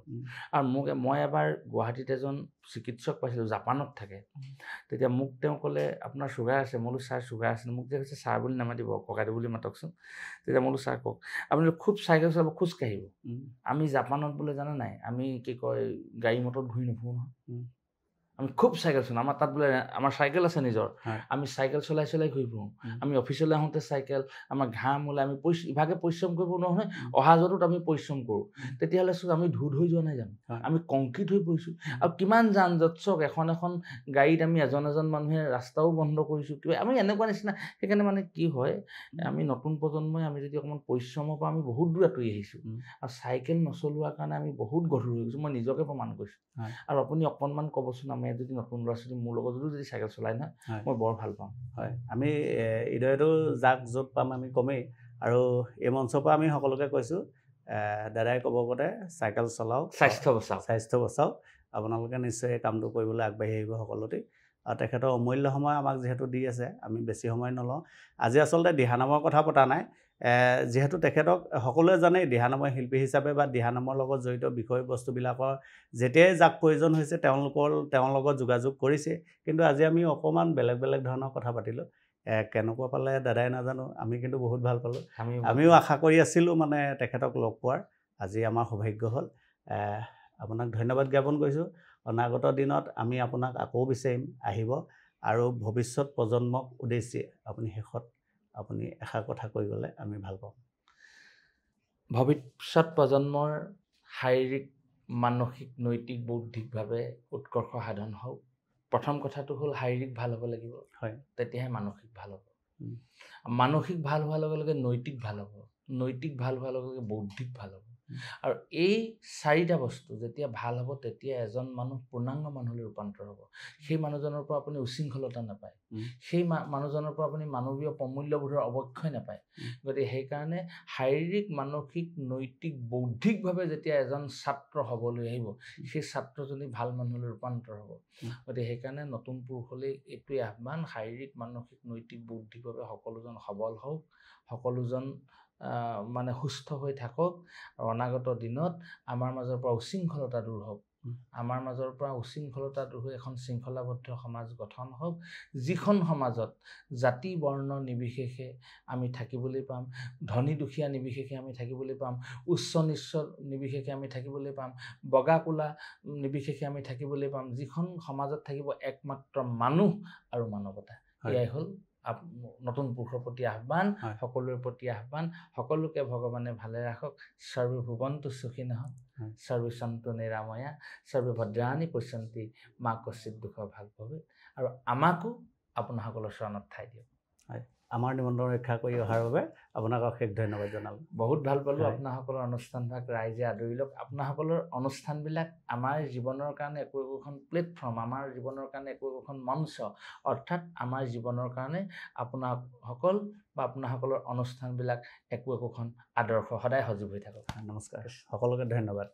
আৰু মই এবাৰ গুৱাহাটীত এজন চিকিৎসক পাইছিলোঁ জাপানত থাকে তেতিয়া মোক তেওঁ ক'লে আপোনাৰ চুগাৰ আছে মই বোলো ছাৰ চুগাৰ আছে মোক যে কৈছে ছাৰ বুলি নামাতিব ককাইদেউ বুলি মাতকচোন তেতিয়া মই বোলো ছাৰ কওক আপুনি খুব চাইকেল চলাব খোজকাঢ়িব আমি জাপানত বোলে জানা নাই আমি কি কয় গাড়ী মটৰত ঘূৰি নুফুৰোঁ নহয় আমি খুব চাইকেল চলাওঁ আমাৰ তাত বোলে আমাৰ চাইকেল আছে নিজৰ আমি চাইকেল চলাই ঘূৰি ফুৰোঁ আমি অফিচলৈ আহোঁতে চাইকেল আমাৰ ঘাম ওলাই আমি ইভাগে পৰিশ্ৰম কৰিব নহয় অহা যোৱাটোত আমি পৰিশ্ৰম কৰোঁ তেতিয়াহ'লে চোন আমি ধুই যোৱা নাই জানো আমি কংক্ৰিট হৈ পৰিছোঁ আৰু কিমান যান জঁট চক এখন গাড়ীত আমি এজন মানুহে ৰাস্তাও বন্ধ কৰিছোঁ কিবা আমি এনেকুৱা নিচিনা সেইকাৰণে মানে কি হয় আমি নতুন প্ৰজন্মই আমি যদি অকণমান পৰিশ্ৰমৰ পৰা আমি বহুত দূৰ আঁতৰি আহিছোঁ আৰু চাইকেল নচলোৱাৰ কাৰণে আমি বহুত গধুৰ হৈ গৈছোঁ মই নিজকে প্ৰমাণ কৰিছোঁ আৰু আপুনি অকণমান ক'বচোন আমি যদি নতুন ল'ৰা ছোৱালী মোৰ লগত যদি চাইকেল চলাই নহয় মই বৰ ভাল পাওঁ হয় আমি হৃদয়টো যাক য'ত পাম আমি কমেই আৰু এই মঞ্চৰ পৰা আমি সকলোকে কৈছোঁ দাদাই ক'ব গ'তে চাইকেল চলাওক স্বাস্থ্য বচাওক আপোনালোকে নিশ্চয় এই কামটো কৰিবলৈ আগবাঢ়ি আহিব সকলোতে আৰু তেখেতৰ অমূল্য সময় আমাক যিহেতু দি আছে আমি বেছি সময় নলওঁ আজি আচলতে দিহানামৰ কথা পতা নাই যিহেতু তেখেতক সকলোৱে জানে দিহানামৰ শিল্পী হিচাপে বা দিহানামৰ লগত জড়িত বিষয়বস্তুবিলাকৰ যেতিয়াই যাক প্ৰয়োজন হৈছে তেওঁৰ লগত যোগাযোগ কৰিছে কিন্তু আজি আমি অকণমান বেলেগ ধৰণৰ কথা পাতিলোঁ কেনেকুৱা পালে দাদাই নাজানো আমি কিন্তু বহুত ভাল পালোঁ আমিও আশা কৰি আছিলোঁ মানে তেখেতক লগ পোৱাৰ আজি আমাৰ সৌভাগ্য হ'ল আপোনাক ধন্যবাদ জ্ঞাপন কৰিছোঁ অনাগত দিনত আমি আপোনাক আকৌ বিচাৰিম আহিব আৰু ভৱিষ্যত প্ৰজন্মক উদ্দেশ্যে আপুনি শেষত আপুনি এষাৰ কথা কৈ গ'লে আমি ভাল পাম ভৱিষ্যত প্ৰজন্মৰ শাৰীৰিক মানসিক নৈতিক বৌদ্ধিকভাৱে উৎকৰ্ষ সাধন হওক প্ৰথম কথাটো হ'ল শাৰীৰিক ভাল হ'ব লাগিব হয় তেতিয়াহে মানসিক ভাল হ'ব মানসিক ভাল হোৱাৰ লগে লগে নৈতিক ভাল হ'ব নৈতিক ভাল হোৱাৰ লগে লগে বৌদ্ধিক ভাল হ'ব আৰু এই চাৰিটা বস্তু যেতিয়া ভাল হ'ব তেতিয়া এজন মানুহ পূৰ্ণাংগ মানুহলৈ ৰূপান্তৰ হ'ব সেই মানুহজনৰ পৰা আপুনি উশৃংখলতা নাপায় সেই মানুহজনৰ পৰা আপুনি মানৱীয় প্ৰমূল্যবোধৰ অৱক্ষয় নাপায় গতিকে সেইকাৰণে শাৰীৰিক মানসিক নৈতিক বৌদ্ধিকভাৱে যেতিয়া এজন ছাত্ৰ হ'বলৈ আহিব সেই ছাত্ৰজনী ভাল মানুহলৈ ৰূপান্তৰ হ'ব গতিকে সেইকাৰণে নতুন পুৰুষলৈ এইটোৱে আহ্বান শাৰীৰিক মানসিক নৈতিক বৌদ্ধিকভাৱে সকলোজন সবল হওক সকলোজন মানে সুস্থ হৈ থাকক আৰু অনাগত দিনত আমাৰ মাজৰ পৰা উশৃংখলতা দূৰ হওক আমাৰ মাজৰ পৰা উশৃংখলতা দূৰ হৈ এখন শৃংখলাবদ্ধ সমাজ গঠন হওক যিখন সমাজত জাতি বৰ্ণ নিৰ্বিশেষে আমি থাকিবলৈ পাম ধনী দুখীয়া নিৰ্বিশেষে আমি থাকিবলৈ পাম উচ্চ নিচ্চ নিৰ্বিশেষে আমি থাকিবলৈ পাম বগা কোলা নিৰ্বিশেষে আমি থাকিবলৈ পাম যিখন সমাজত থাকিব একমাত্ৰ মানুহ আৰু মানৱতা এয়াই হ'ল নতুন পুৰুষৰ প্ৰতি আহ্বান সকলোৰে প্ৰতি আহ্বান সকলোকে ভগৱানে ভালে ৰাখক সৰ্বে ভুৱন্তু সুখিনঃ সৰ্বে সন্তু নিৰাময়া সৰ্বে ভদ্ৰাণি পশ্যন্তি মা কশ্চিৎ দুখ ভাগ ভৱেৎ আৰু আমাকো আপোনাসকলৰ চৰণত ঠাই দিয়ক আমাৰ নিমন্ত্ৰণ ৰক্ষা কৰি অহাৰ বাবে আপোনাক অশেষ ধন্যবাদ জনালোঁ বহুত ভাল পালোঁ আপোনাসকলৰ অনুষ্ঠানভাগ ৰাইজে আদৰি লওক আপোনাসকলৰ অনুষ্ঠানবিলাক আমাৰ জীৱনৰ কাৰণে একোখন প্লেটফৰ্ম আমাৰ জীৱনৰ কাৰণে একোখন মঞ্চ অৰ্থাৎ আমাৰ জীৱনৰ কাৰণে আপোনাসকল বা আপোনাসকলৰ অনুষ্ঠানবিলাক একোখন আদৰ্শ সদায় সজীৱ হৈ থাকক নমস্কাৰ সকলোকে ধন্যবাদ